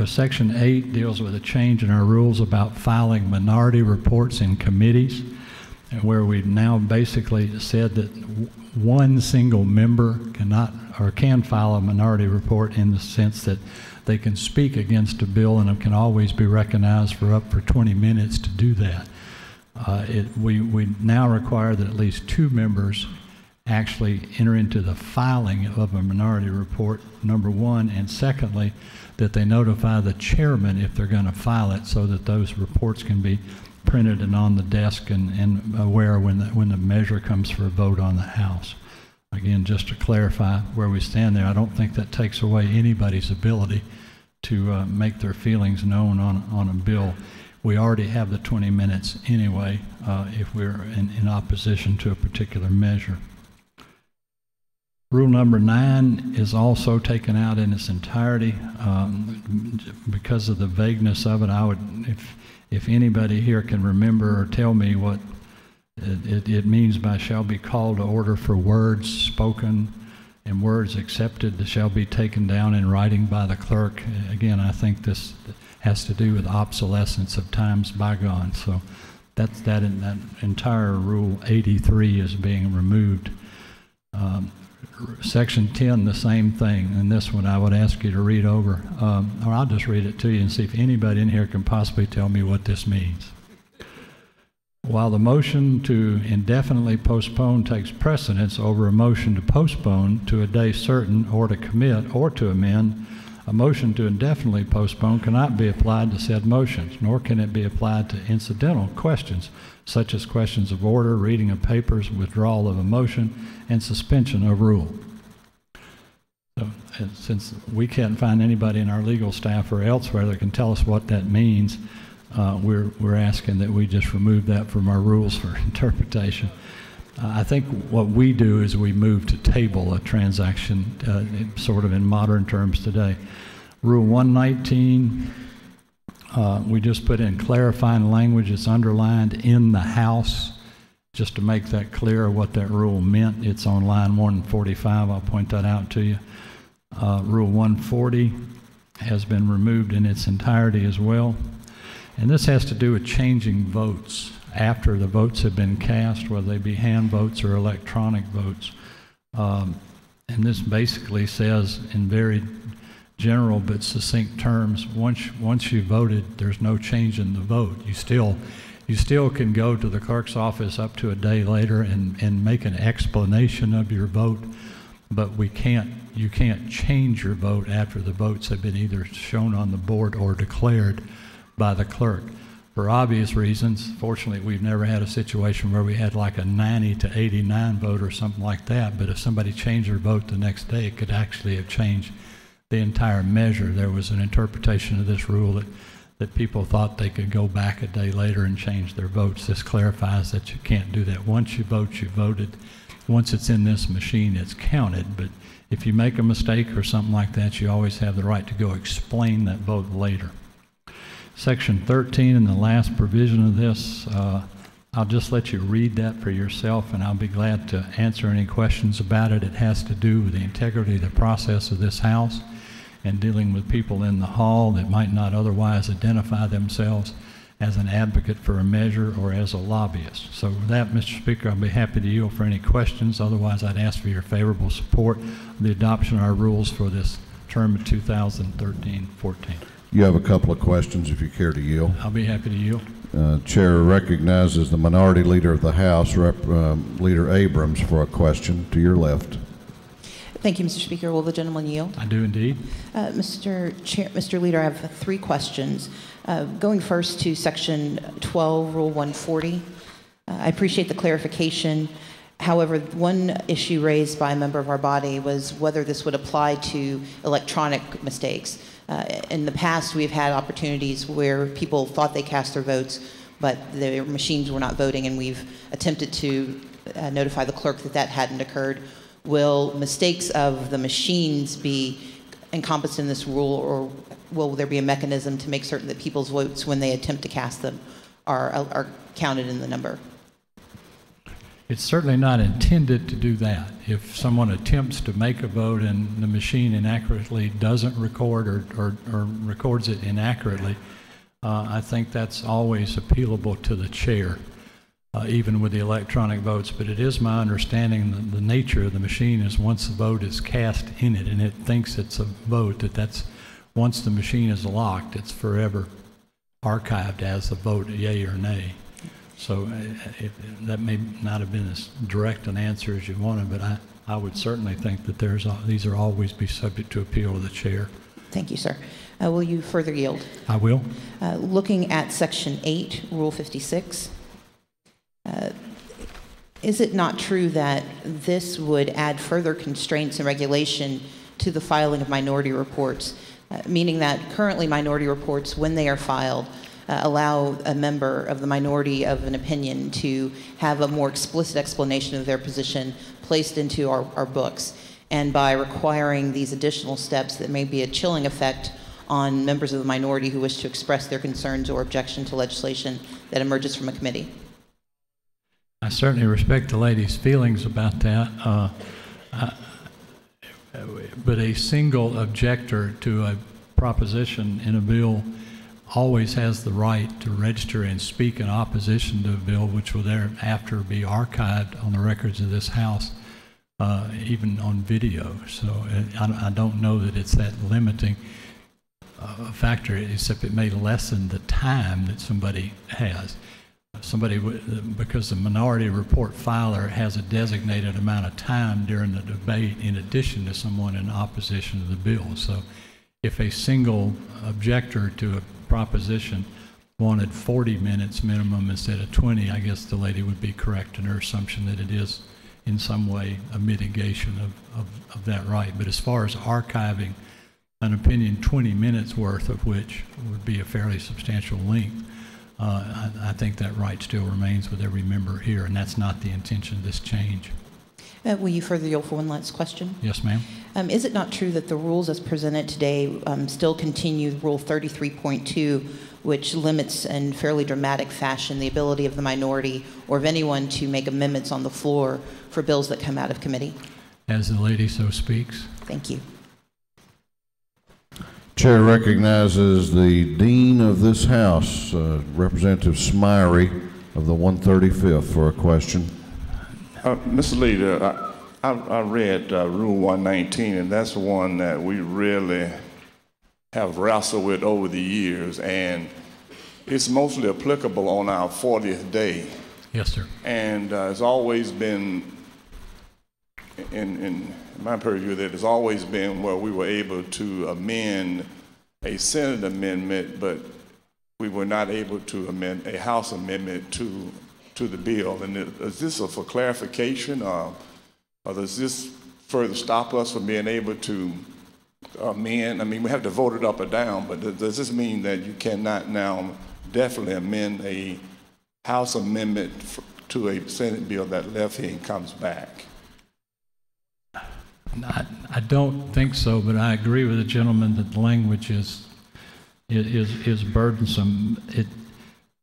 Section 8 deals with a change in our rules about filing minority reports in committees, where we've now basically said that one single member cannot or can file a minority report in the sense that they can speak against a bill and it can always be recognized for up for 20 minutes to do that. We now require that at least 2 members actually enter into the filing of a minority report, number one, and secondly, that they notify the chairman if they're going to file it, so that those reports can be printed and on the desk and aware when the measure comes for a vote on the House. Again, just to clarify where we stand there, I don't think that takes away anybody's ability to make their feelings known on a bill. We already have the 20 minutes anyway if we're in opposition to a particular measure. Rule number 9 is also taken out in its entirety because of the vagueness of it. I would, if anybody here can remember or tell me what it means by shall be called to order for words spoken and words accepted that shall be taken down in writing by the clerk. Again, I think this has to do with obsolescence of times bygone. So that entire Rule 83 is being removed. Section 10, the same thing, and this one I would ask you to read over, or I'll just read it to you and see if anybody in here can possibly tell me what this means. While the motion to indefinitely postpone takes precedence over a motion to postpone to a day certain or to commit or to amend, a motion to indefinitely postpone cannot be applied to said motions, nor can it be applied to incidental questions, such as questions of order, reading of papers, withdrawal of a motion, and suspension of rule. So, since we can't find anybody in our legal staff or elsewhere that can tell us what that means, we're asking that we just remove that from our rules for interpretation. I think what we do is we move to table a transaction, sort of in modern terms today. Rule 119, we just put in clarifying language. It's underlined in the House, just to make that clear what that rule meant. It's on line 145. I'll point that out to you. Rule 140 has been removed in its entirety as well. And this has to do with changing votes after the votes have been cast, whether they be hand votes or electronic votes. And this basically says, in very general but succinct terms, once you voted, there's no change in the vote. You still can go to the clerk's office up to a day later and make an explanation of your vote, but you can't change your vote after the votes have been either shown on the board or declared by the clerk. For obvious reasons, fortunately, we've never had a situation where we had like a 90 to 89 vote or something like that, but if somebody changed their vote the next day, it could actually have changed the entire measure. There was an interpretation of this rule that people thought they could go back a day later and change their votes. This clarifies that you can't do that. Once you vote, you voted. Once it's in this machine, it's counted, but if you make a mistake or something like that, you always have the right to go explain that vote later. Section 13 and the last provision of this, I'll just let you read that for yourself, and I'll be glad to answer any questions about it. It has to do with the integrity of the process of this House and dealing with people in the hall that might not otherwise identify themselves as an advocate for a measure or as a lobbyist. So with that, Mr. Speaker, I'll be happy to yield for any questions. Otherwise, I'd ask for your favorable support of the adoption of our rules for this term of 2013-14. You have a couple of questions if you care to yield. I'll be happy to yield. Chair recognizes the Minority Leader of the House, Leader Abrams, for a question to your left. Thank you, Mr. Speaker. Will the gentleman yield? I do indeed. Mr. Leader, I have three questions. Going first to Section 12, Rule 140. I appreciate the clarification. However, one issue raised by a member of our body was whether this would apply to electronic mistakes. In the past, we've had opportunities where people thought they cast their votes, but their machines were not voting, and we've attempted to notify the clerk that that hadn't occurred. Will mistakes of the machines be encompassed in this rule, or will there be a mechanism to make certain that people's votes, when they attempt to cast them, are counted in the number? It's certainly not intended to do that. If someone attempts to make a vote and the machine inaccurately doesn't record or records it inaccurately, I think that's always appealable to the chair, even with the electronic votes. But it is my understanding that the nature of the machine is once the vote is cast in it and it thinks it's a vote, that's once the machine is locked, it's forever archived as a vote, yea or nay. So that may not have been as direct an answer as you wanted, but I would certainly think that these are always be subject to appeal to the chair. Thank you, sir. Will you further yield? I will. Looking at Section 8, Rule 56, is it not true that this would add further constraints and regulation to the filing of minority reports, meaning that currently minority reports, when they are filed, allow a member of the minority of an opinion to have a more explicit explanation of their position placed into our books. And by requiring these additional steps, that may be a chilling effect on members of the minority who wish to express their concerns or objection to legislation that emerges from a committee. I certainly respect the lady's feelings about that, but a single objector to a proposition in a bill always has the right to register and speak in opposition to a bill, which will thereafter be archived on the records of this House, even on video. So I don't know that it's that limiting factor, except it may lessen the time that somebody has. because the minority report filer has a designated amount of time during the debate in addition to someone in opposition to the bill. So if a single objector to a proposition wanted 40 minutes minimum instead of 20, I guess the lady would be correct in her assumption that it is in some way a mitigation of that right. But as far as archiving an opinion 20 minutes worth of which would be a fairly substantial length, I think that right still remains with every member here, and that's not the intention of this change. Will you further yield for one last question? Yes, ma'am. Is it not true that the rules as presented today still continue Rule 33.2, which limits in fairly dramatic fashion the ability of the minority or of anyone to make amendments on the floor for bills that come out of committee? As the lady so speaks. Thank you. Chair recognizes the Dean of this House, Representative Smyrie of the 135th, for a question. Mr. Leader, I read Rule 119, and that's the one that we really have wrestled with over the years, and it's mostly applicable on our 40th day. Yes, sir. And it's always been, in my purview, that it's always been where we were able to amend a Senate amendment, but we were not able to amend a House amendment to the bill. And is this for clarification, or does this further stop us from being able to amend? I mean, we have to vote it up or down, but does this mean that you cannot now definitely amend a House amendment to a Senate bill that left here and comes back? I don't think so, but I agree with the gentleman that the language is burdensome.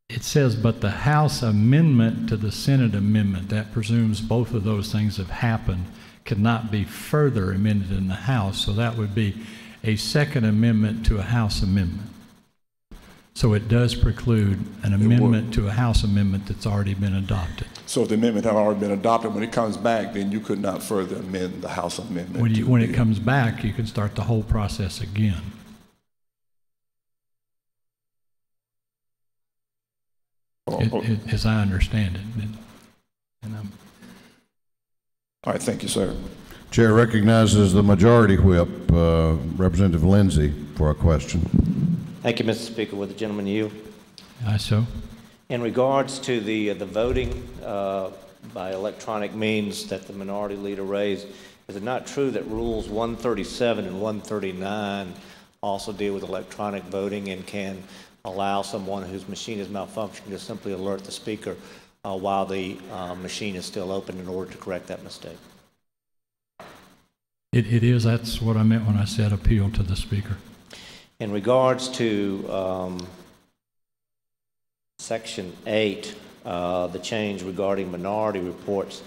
It says, but the House amendment to the Senate amendment, that presumes both of those things have happened, cannot be further amended in the House. So that would be a second amendment to a House amendment. So it does preclude an amendment to a House amendment that's already been adopted. So if the amendment had already been adopted, when it comes back, then you could not further amend the House amendment. When it comes back, you can start the whole process again. As I understand it. All right, thank you, sir. Chair recognizes the Majority Whip, Representative Lindsay, for a question. Thank you, Mr. Speaker. Would the gentleman yield? Aye, so. In regards to the voting by electronic means that the minority leader raised, is it not true that Rules 137 and 139 also deal with electronic voting and can allow someone whose machine is malfunctioning to simply alert the speaker while the machine is still open in order to correct that mistake? It is. That's what I meant when I said appeal to the speaker. In regards to Section 8, the change regarding minority reports,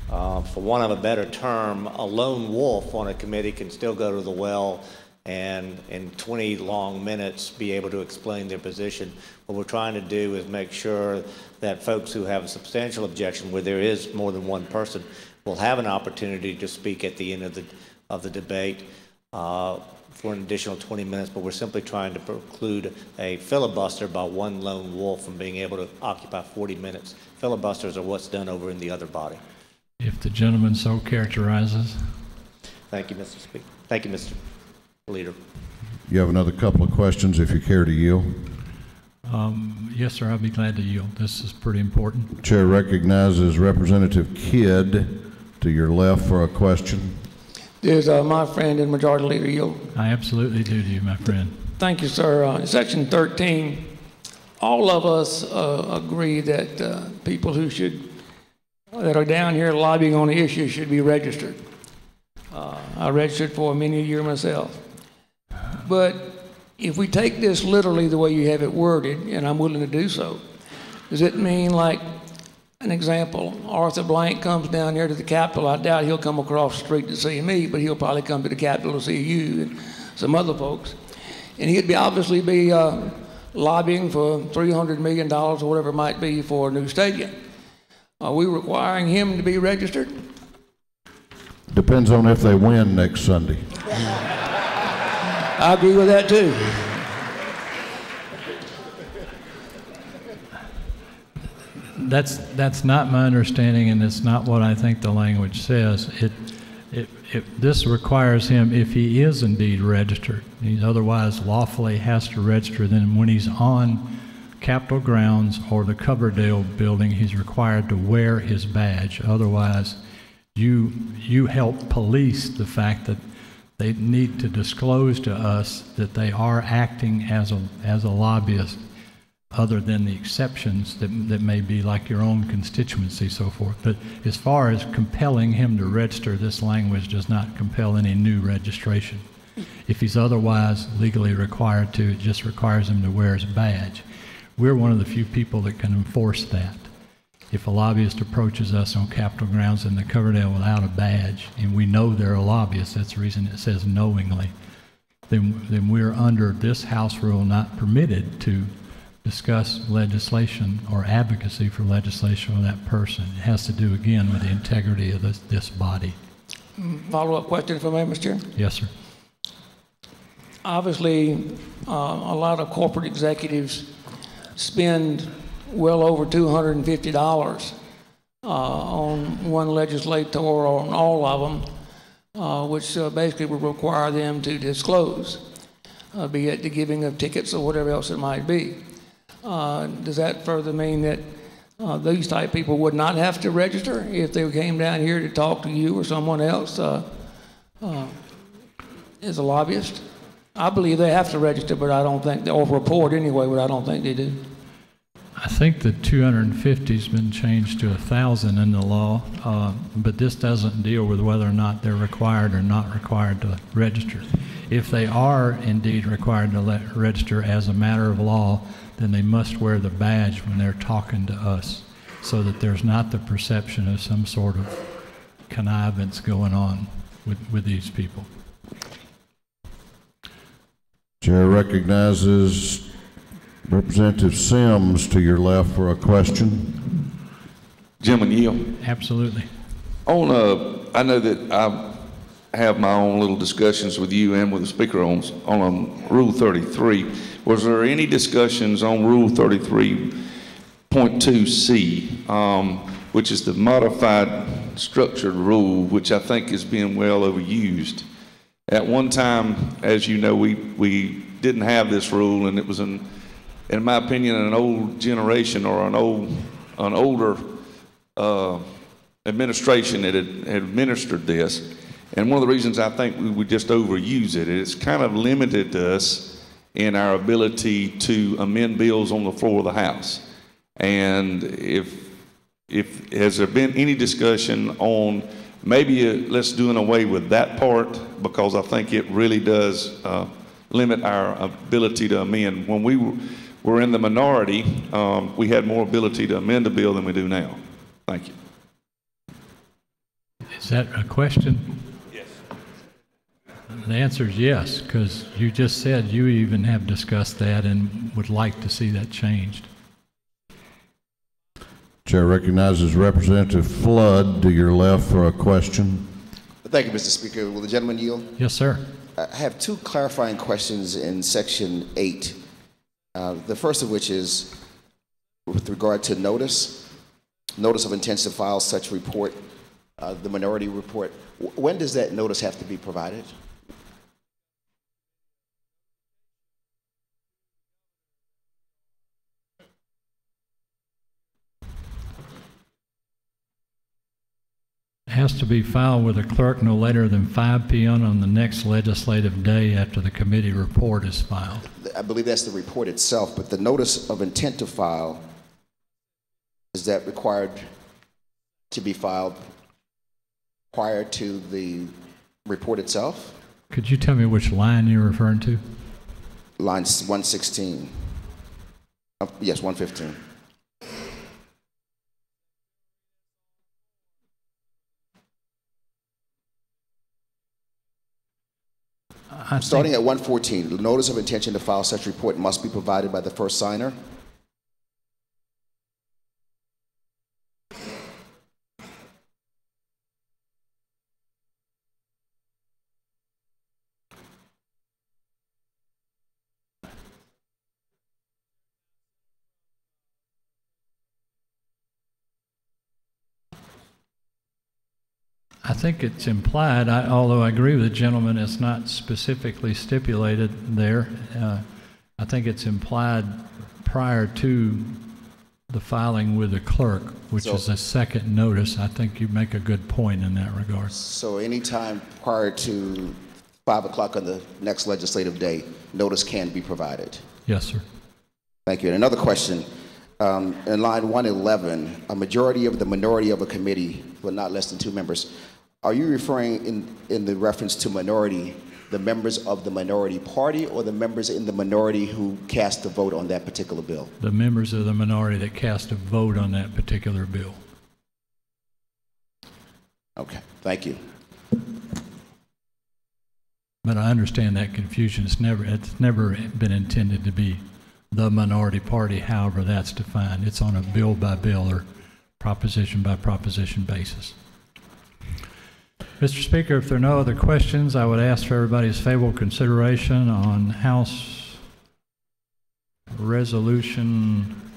for want of a better term, a lone wolf on a committee can still go to the well and in 20 long minutes be able to explain their position. What we're trying to do is make sure that folks who have a substantial objection, where there is more than one person, will have an opportunity to speak at the end of the debate for an additional 20 minutes, but we're simply trying to preclude a filibuster by one lone wolf from being able to occupy 40 minutes. Filibusters are what's done over in the other body. If the gentleman so characterizes. Thank you, Mr. Speaker. Thank you, Mr. Leader. You have another couple of questions if you care to yield. Yes, sir, I'll be glad to yield. This is pretty important. Chair recognizes Representative Kidd to your left for a question. Does my friend and Majority Leader yield? I absolutely do to you, my friend. Thank you, sir. Section 13, all of us agree that people that are down here lobbying on the issue should be registered. I registered for many a year myself. But if we take this literally the way you have it worded, and I'm willing to do so, does it mean, like, an example, Arthur Blank comes down here to the Capitol? I doubt he'll come across the street to see me, but he'll probably come to the Capitol to see you and some other folks. And he'd obviously be lobbying for $300 million or whatever it might be for a new stadium. Are we requiring him to be registered? Depends on if they win next Sunday. I agree with that too. That's not my understanding, and it's not what I think the language says. This requires him, if he is indeed registered, he otherwise lawfully has to register, then when he's on Capitol grounds or the Coverdale building, he's required to wear his badge. Otherwise, you help police the fact that they need to disclose to us that they are acting as a lobbyist, other than the exceptions that may be like your own constituency, so forth. But as far as compelling him to register, this language does not compel any new registration. If he's otherwise legally required to, it just requires him to wear his badge. We're one of the few people that can enforce that. If a lobbyist approaches us on Capitol grounds in the Coverdale without a badge, and we know they're a lobbyist, that's the reason it says knowingly, then we're under this House rule not permitted to discuss legislation or advocacy for legislation with that person. It has to do, again, with the integrity of this body. Follow-up question, if I may, Mr. Chair? Yes, sir. Obviously, a lot of corporate executives spend well over $250 on one legislator or on all of them, which basically would require them to disclose, be it the giving of tickets or whatever else it might be. Does that further mean that these type people would not have to register if they came down here to talk to you or someone else as a lobbyist? I believe they have to register, but I don't think, or report anyway, but I don't think they do. I think the 250 has been changed to 1,000 in the law, but this doesn't deal with whether or not they're required or not required to register. If they are indeed required to register as a matter of law, then they must wear the badge when they're talking to us, so that there's not the perception of some sort of connivance going on with these people. Chair recognizes Representative Sims to your left for a question. Gentleman yield. Absolutely. I know that I have my own little discussions with you and with the Speaker on Rule 33. Was there any discussions on Rule 33.2C, which is the modified structured rule, which I think is being well overused? At one time, as you know, we didn't have this rule, and it was in my opinion, an old generation or an older administration that had administered this. And one of the reasons I think we would just overuse it, it's kind of limited us in our ability to amend bills on the floor of the House. And if has there been any discussion on maybe let's do away with that part, because I think it really does limit our ability to amend. When we were in the minority, we had more ability to amend a bill than we do now. Thank you. Is that a question? Yes. The answer is yes, because you just said you even have discussed that and would like to see that changed. Chair recognizes Representative Flood to your left for a question. Thank you, Mr. Speaker. Will the gentleman yield? Yes, sir. I have two clarifying questions in Section 8. The first of which is with regard to notice of intent to file such report, the minority report. When does that notice have to be provided? It has to be filed with the clerk no later than 5 p.m. on the next legislative day after the committee report is filed. I believe that's the report itself, but the notice of intent to file, is that required to be filed prior to the report itself? Could you tell me which line you're referring to? Line 116. Yes, 115. Starting at 114, the notice of intention to file such report must be provided by the first signer. I think it's implied, although I agree with the gentleman, it's not specifically stipulated there. I think it's implied prior to the filing with the clerk, which is a second notice. I think you make a good point in that regard. So anytime prior to 5 o'clock on the next legislative day, notice can be provided? Yes, sir. Thank you. And another question. In line 111, a majority of the minority of a committee, but not less than 2 members. Are you referring in the reference to minority, the members of the minority party or the members in the minority who cast the vote on that particular bill? The members of the minority that cast a vote on that particular bill. Okay, thank you. But I understand that confusion. It's never been intended to be the minority party, however that's defined. It's on a bill by bill or proposition by proposition basis. Mr. Speaker, if there are no other questions, I would ask for everybody's favorable consideration on House Resolution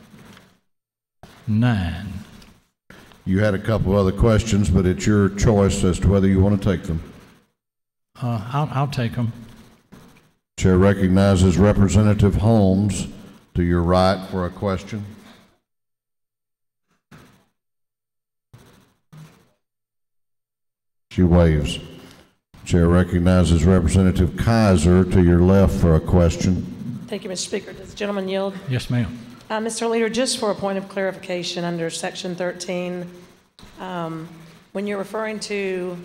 9. You had a couple of other questions, but it's your choice as to whether you want to take them. I'll take them. Chair recognizes Representative Holmes to your right for a question. She waves. Chair recognizes Representative Kaiser to your left for a question. Thank you, Mr. Speaker. Does the gentleman yield? Yes, ma'am. Mr. Leader, just for a point of clarification under Section 13, when you're referring to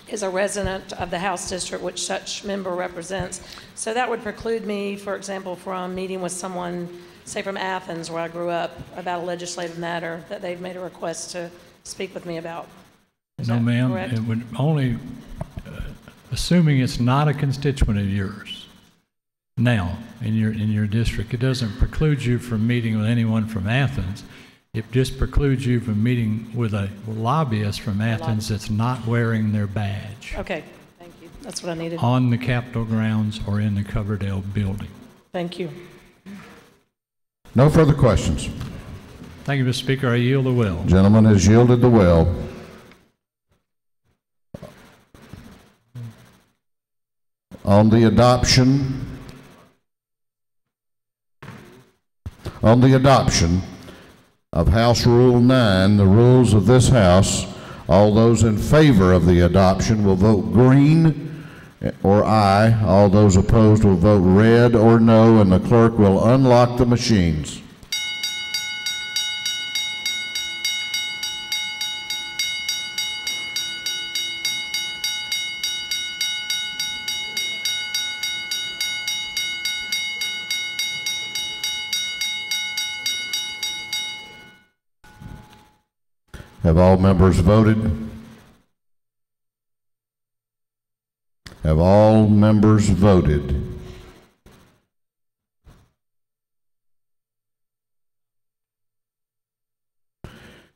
is a resident of the House district which such member represents, so that would preclude me, for example, from meeting with someone, say from Athens, where I grew up, about a legislative matter that they've made a request to speak with me about. No, ma'am. It would only, assuming it's not a constituent of yours. Now, in your district, it doesn't preclude you from meeting with anyone from Athens. It just precludes you from meeting with a lobbyist from Athens that's not wearing their badge. Okay, thank you. That's what I needed. On the Capitol grounds or in the Coverdale building. Thank you. No further questions. Thank you, Mr. Speaker. I yield the will. Gentleman has yielded the will. On the adoption of House Rule 9, the rules of this House, all those in favor of the adoption will vote green or aye. All those opposed will vote red or no, and the clerk will unlock the machines. Have all members voted? Have all members voted?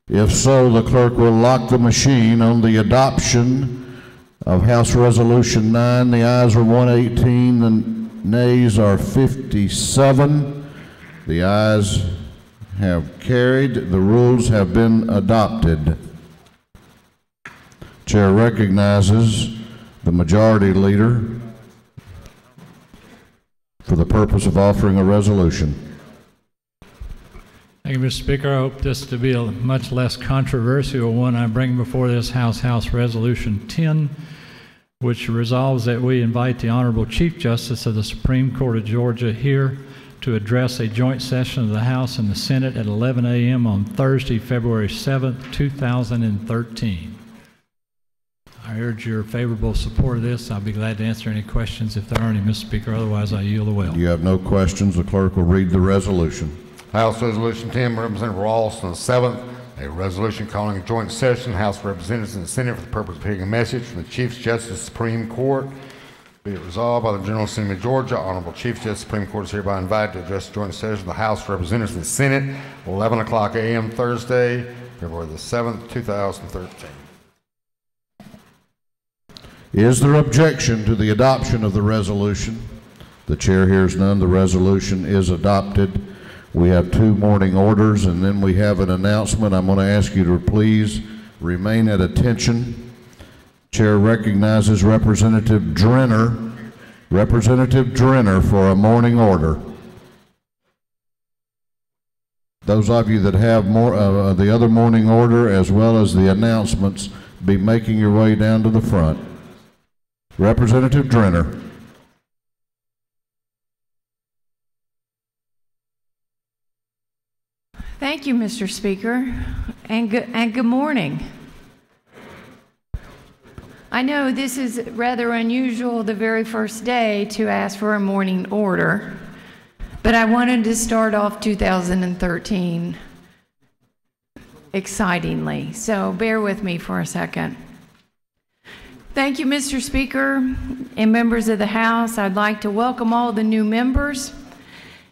If so, the clerk will lock the machine on the adoption of House Resolution 9. The ayes are 118, the nays are 57. The ayes have carried. The rules have been adopted. Chair recognizes the majority leader for the purpose of offering a resolution. Thank you, Mr. Speaker. I hope this to be a much less controversial one. I bring before this House Resolution 10, which resolves that we invite the Honorable Chief Justice of the Supreme Court of Georgia here to address a joint session of the House and the Senate at 11 a.m. on Thursday, February 7th, 2013. I urge your favorable support of this. I'll be glad to answer any questions if there are any, Mr. Speaker. Otherwise, I yield the will. You have no questions. The clerk will read the resolution. House Resolution 10, Representative Rawlston, 7th. A resolution calling a joint session, House of Representatives and the Senate for the purpose of hearing a message from the Chief Justice of the Supreme Court. Be it resolved by the General Assembly of Georgia, Honorable Chief Justice of the Supreme Court is hereby invited to address the joint session of the House of Representatives and the Senate, 11 o'clock a.m. Thursday, February the 7th, 2013. Is there objection to the adoption of the resolution? The chair hears none. The resolution is adopted. We have 2 morning orders, and then we have an announcement. I'm going to ask you to please remain at attention Chair recognizes Representative Drenner. Representative Drenner for a morning order. Those of you that have more the other morning order as well as the announcements, be making your way down to the front. Representative Drenner. Thank you, Mr. Speaker, and good morning. I know this is rather unusual the very first day to ask for a morning order, but I wanted to start off 2013 excitingly, so bear with me for a second. Thank you, Mr. Speaker and members of the House. I'd like to welcome all the new members.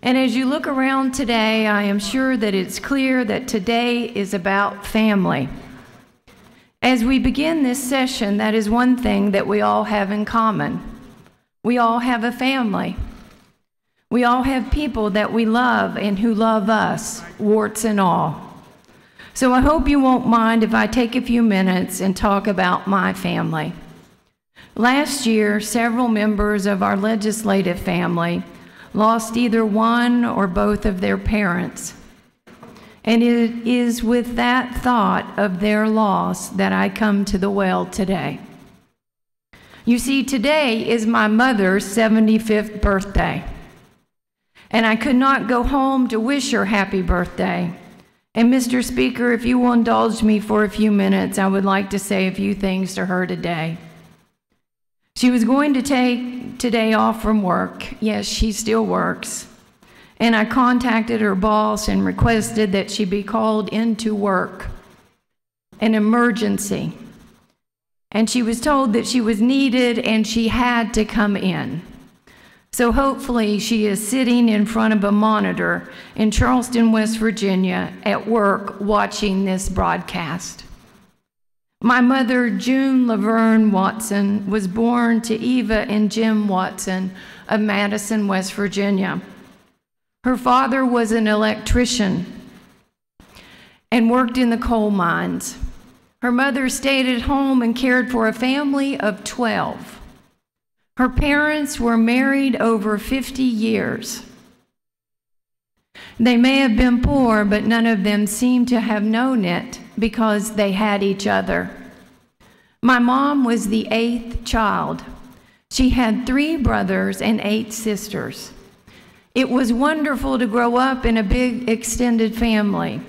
And as you look around today, I am sure that it's clear that today is about family. As we begin this session, that is one thing that we all have in common. We all have a family. We all have people that we love and who love us, warts and all. So I hope you won't mind if I take a few minutes and talk about my family. Last year, several members of our legislative family lost either one or both of their parents. And it is with that thought of their loss that I come to the well today. You see, today is my mother's 75th birthday. And I could not go home to wish her happy birthday. And Mr. Speaker, if you will indulge me for a few minutes, I would like to say a few things to her today. She was going to take today off from work. Yes, she still works. And I contacted her boss and requested that she be called into work, an emergency. And she was told that she was needed and she had to come in. So hopefully she is sitting in front of a monitor in Charleston, West Virginia at work watching this broadcast. My mother, June Laverne Watson, was born to Eva and Jim Watson of Madison, West Virginia. Her father was an electrician and worked in the coal mines. Her mother stayed at home and cared for a family of 12. Her parents were married over 50 years. They may have been poor, but none of them seemed to have known it because they had each other. My mom was the 8th child. She had 3 brothers and 8 sisters. It was wonderful to grow up in a big extended family.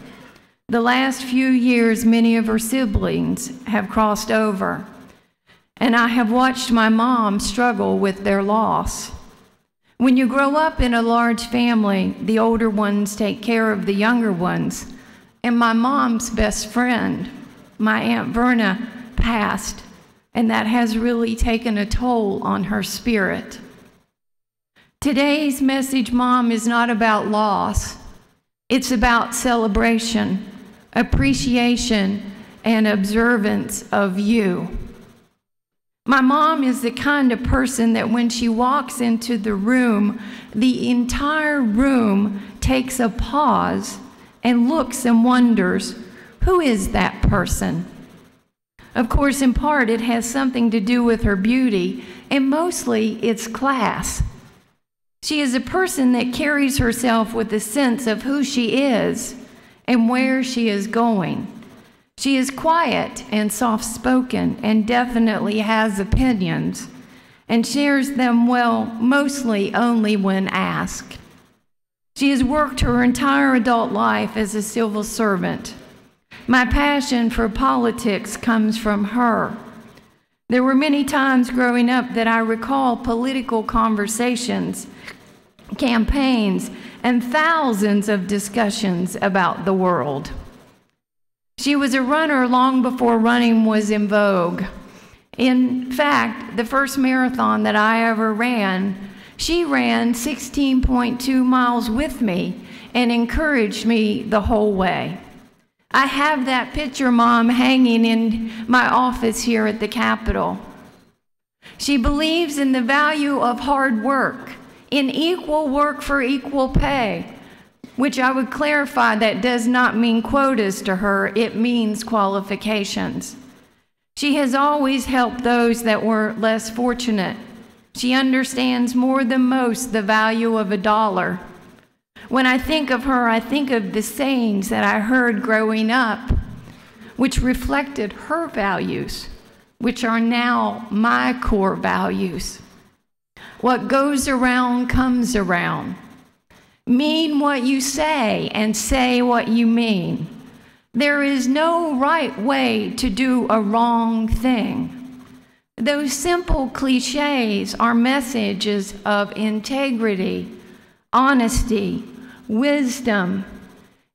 The last few years, many of her siblings have crossed over, and I have watched my mom struggle with their loss. When you grow up in a large family, the older ones take care of the younger ones, and my mom's best friend, my Aunt Verna, passed, and that has really taken a toll on her spirit. Today's message, Mom, is not about loss. It's about celebration, appreciation, and observance of you. My mom is the kind of person that when she walks into the room, the entire room takes a pause and looks and wonders, who is that person? Of course, in part, it has something to do with her beauty, and mostly it's class. She is a person that carries herself with a sense of who she is and where she is going. She is quiet and soft-spoken and definitely has opinions and shares them well, mostly only when asked. She has worked her entire adult life as a civil servant. My passion for politics comes from her. There were many times growing up that I recall political conversations, campaigns, and thousands of discussions about the world. She was a runner long before running was in vogue. In fact, the first marathon that I ever ran, she ran 16.2 miles with me and encouraged me the whole way. I have that picture, Mom, hanging in my office here at the Capitol. She believes in the value of hard work, in equal work for equal pay, which I would clarify that does not mean quotas to her, it means qualifications. She has always helped those that were less fortunate. She understands more than most the value of a dollar. When I think of her, I think of the sayings that I heard growing up, which reflected her values, which are now my core values. What goes around comes around. Mean what you say and say what you mean. There is no right way to do a wrong thing. Those simple cliches are messages of integrity, honesty, wisdom,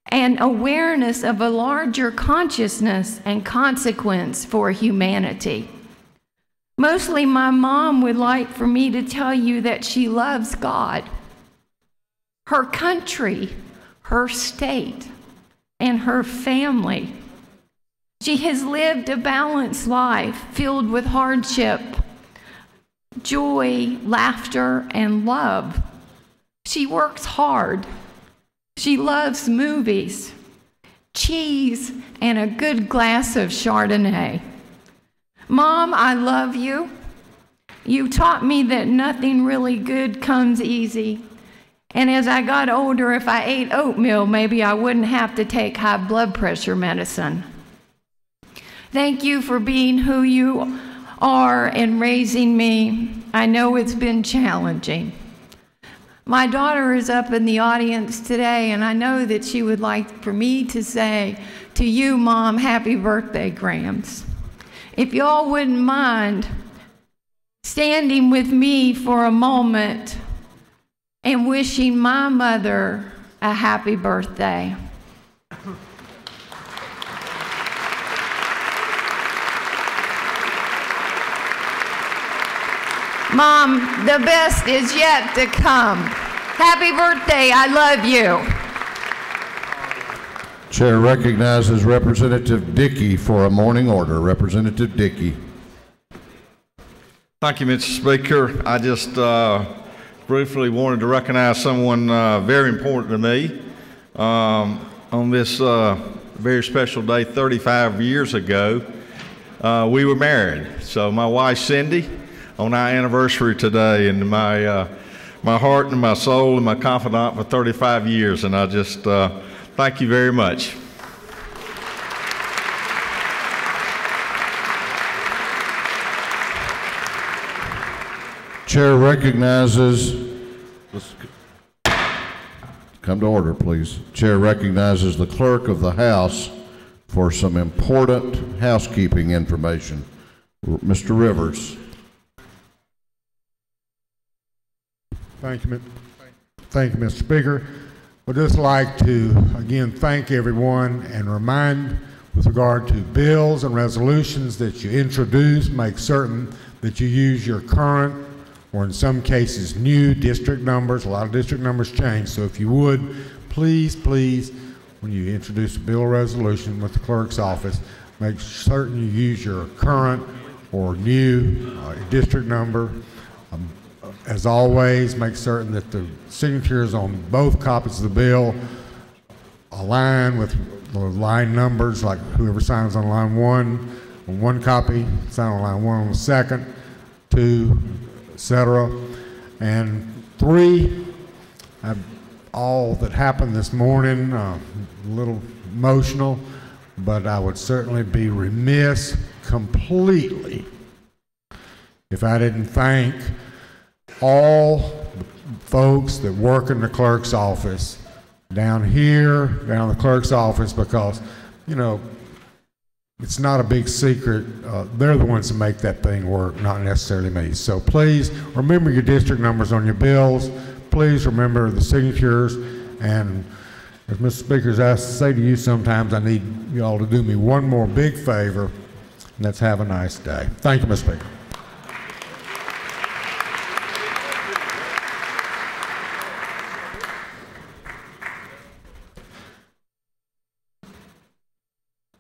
and awareness of a larger consciousness and consequence for humanity. Mostly my mom would like for me to tell you that she loves God, her country, her state, and her family. She has lived a balanced life filled with hardship, joy, laughter, and love. She works hard. She loves movies, cheese, and a good glass of Chardonnay. Mom, I love you. You taught me that nothing really good comes easy. And as I got older, if I ate oatmeal, maybe I wouldn't have to take high blood pressure medicine. Thank you for being who you are and raising me. I know it's been challenging. My daughter is up in the audience today, and I know that she would like for me to say to you, Mom, happy birthday, Grams. If y'all wouldn't mind standing with me for a moment and wishing my mother a happy birthday. Mom, the best is yet to come. Happy birthday, I love you. Chair recognizes Representative Dickey for a morning order. Representative Dickey. Thank you, Mr. Speaker. I just briefly wanted to recognize someone very important to me on this very special day 35 years ago. We were married. So my wife, Cindy, on our anniversary today, and my heart and my soul and my confidant for 35 years, and I just thank you very much. Chair recognizes, come to order, please. Chair recognizes the clerk of the House for some important housekeeping information. Mr. Rivers. Thank you, Mr. Speaker. I'd just like to, again, thank everyone and remind with regard to bills and resolutions that you introduce, make certain that you use your current or in some cases new district numbers. A lot of district numbers change, so if you would, please, when you introduce a bill or resolution with the clerk's office, make certain you use your current or new district number. As always, make certain that the signatures on both copies of the bill align with the line numbers, like whoever signs on line 1 on one copy, sign on line 1 on the second, 2, etc. And 3, all that happened this morning, a little emotional, but I would certainly be remiss completely if I didn't thank all the folks that work in the clerk's office down here, down the clerk's office, because, you know, it's not a big secret. They're the ones that make that thing work, not necessarily me. So please remember your district numbers on your bills. Please remember the signatures. And as Mr. Speaker, I say to you sometimes, I need you all to do me one more big favor, and that's have a nice day. Thank you, Mr. Speaker.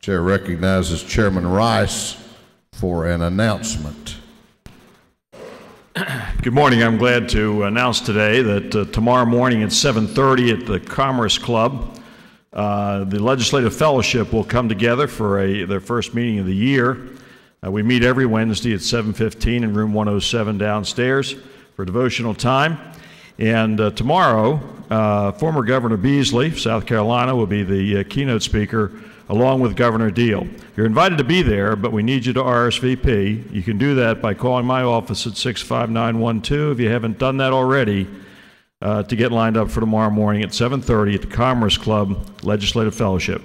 Chair recognizes Chairman Rice for an announcement. Good morning. I'm glad to announce today that tomorrow morning at 7:30 at the Commerce Club, the Legislative Fellowship will come together for their first meeting of the year. We meet every Wednesday at 7:15 in room 107 downstairs for devotional time. And tomorrow, former Governor Beasley, South Carolina, will be the keynote speaker along with Governor Deal. You're invited to be there, but we need you to RSVP. You can do that by calling my office at 65912 if you haven't done that already, to get lined up for tomorrow morning at 7:30 at the Commerce Club Legislative Fellowship.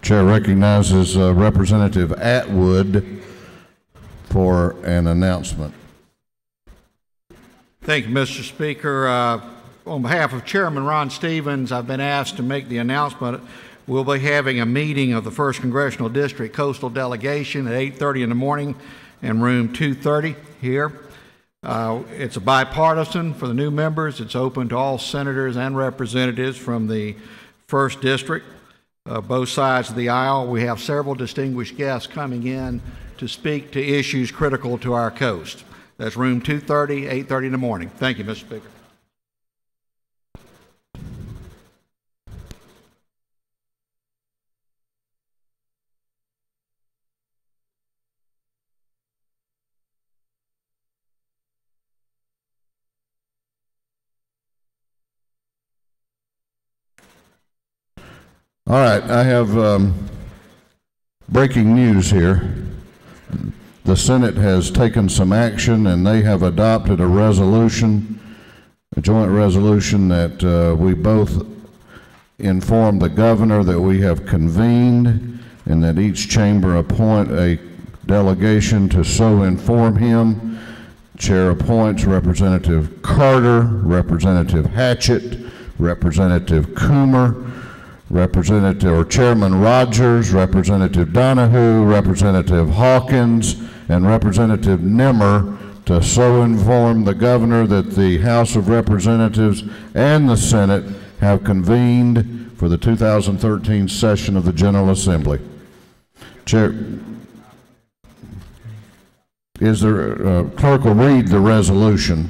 Chair recognizes Representative Atwood for an announcement. Thank you, Mr. Speaker. On behalf of Chairman Ron Stevens, I've been asked to make the announcement. We'll be having a meeting of the 1st Congressional District Coastal Delegation at 8:30 in the morning in room 230 here. It's a bipartisan for the new members. It's open to all senators and representatives from the 1st District. Both sides of the aisle. We have several distinguished guests coming in to speak to issues critical to our coast. That's room 230, 8:30 in the morning. Thank you, Mr. Speaker. All right, I have breaking news here. The Senate has taken some action and they have adopted a resolution, a joint resolution that we both inform the governor that we have convened and that each chamber appoint a delegation to so inform him. Chair appoints Representative Carter, Representative Hatchett, Representative Coomer, Chairman Rogers, Representative Donahue, Representative Hawkins, and Representative Nimmer to so inform the governor that the House of Representatives and the Senate have convened for the 2013 session of the General Assembly. Chair, clerk will read the resolution.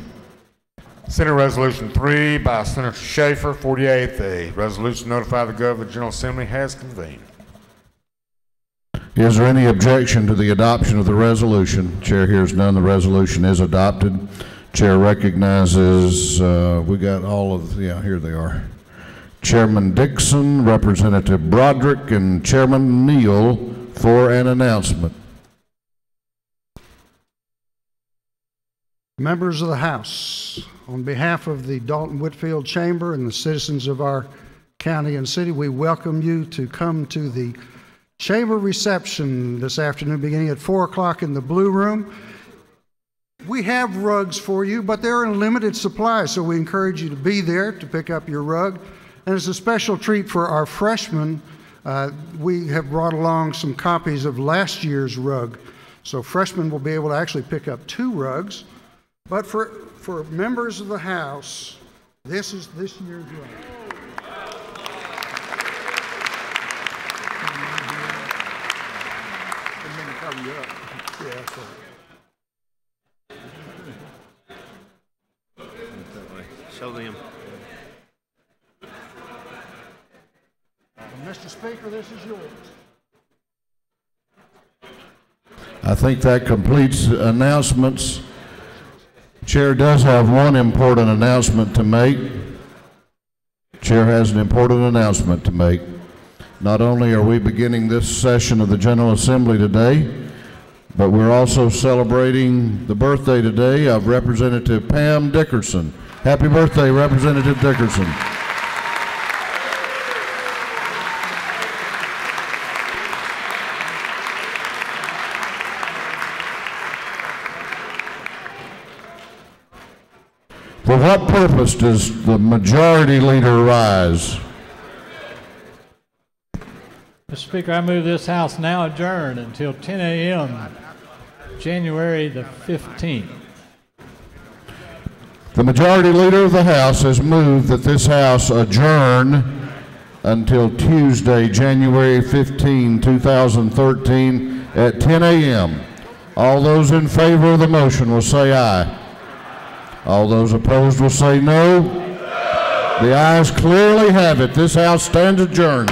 Senate Resolution 3 by Senator Schaefer, 48th. A resolution notify the governor of the General Assembly has convened. Is there any objection to the adoption of the resolution? Chair hears none. The resolution is adopted. Chair recognizes, we got all of, here they are. Chairman Dixon, Representative Broderick, and Chairman Neal for an announcement. Members of the House, on behalf of the Dalton-Whitfield Chamber and the citizens of our county and city, we welcome you to come to the chamber reception this afternoon beginning at 4 o'clock in the Blue Room. We have rugs for you, but they're in limited supply, so we encourage you to be there to pick up your rug. And as a special treat for our freshmen, we have brought along some copies of last year's rug. So freshmen will be able to actually pick up 2 rugs. But for members of the House, this is this year's rug. Show them. Mr. Speaker, this is yours. I think that completes announcements. Chair does have one important announcement to make. Chair has an important announcement to make. Not only are we beginning this session of the General Assembly today, but we're also celebrating the birthday today of Representative Pam Dickerson. Happy birthday, Representative Dickerson. For what purpose does the majority leader rise? Mr. Speaker, I move this House now adjourn until 10 a.m. January the 15th. The majority leader of the House has moved that this House adjourn until Tuesday, January 15, 2013 at 10 a.m. All those in favor of the motion will say aye. All those opposed will say no. The ayes clearly have it. This House stands adjourned.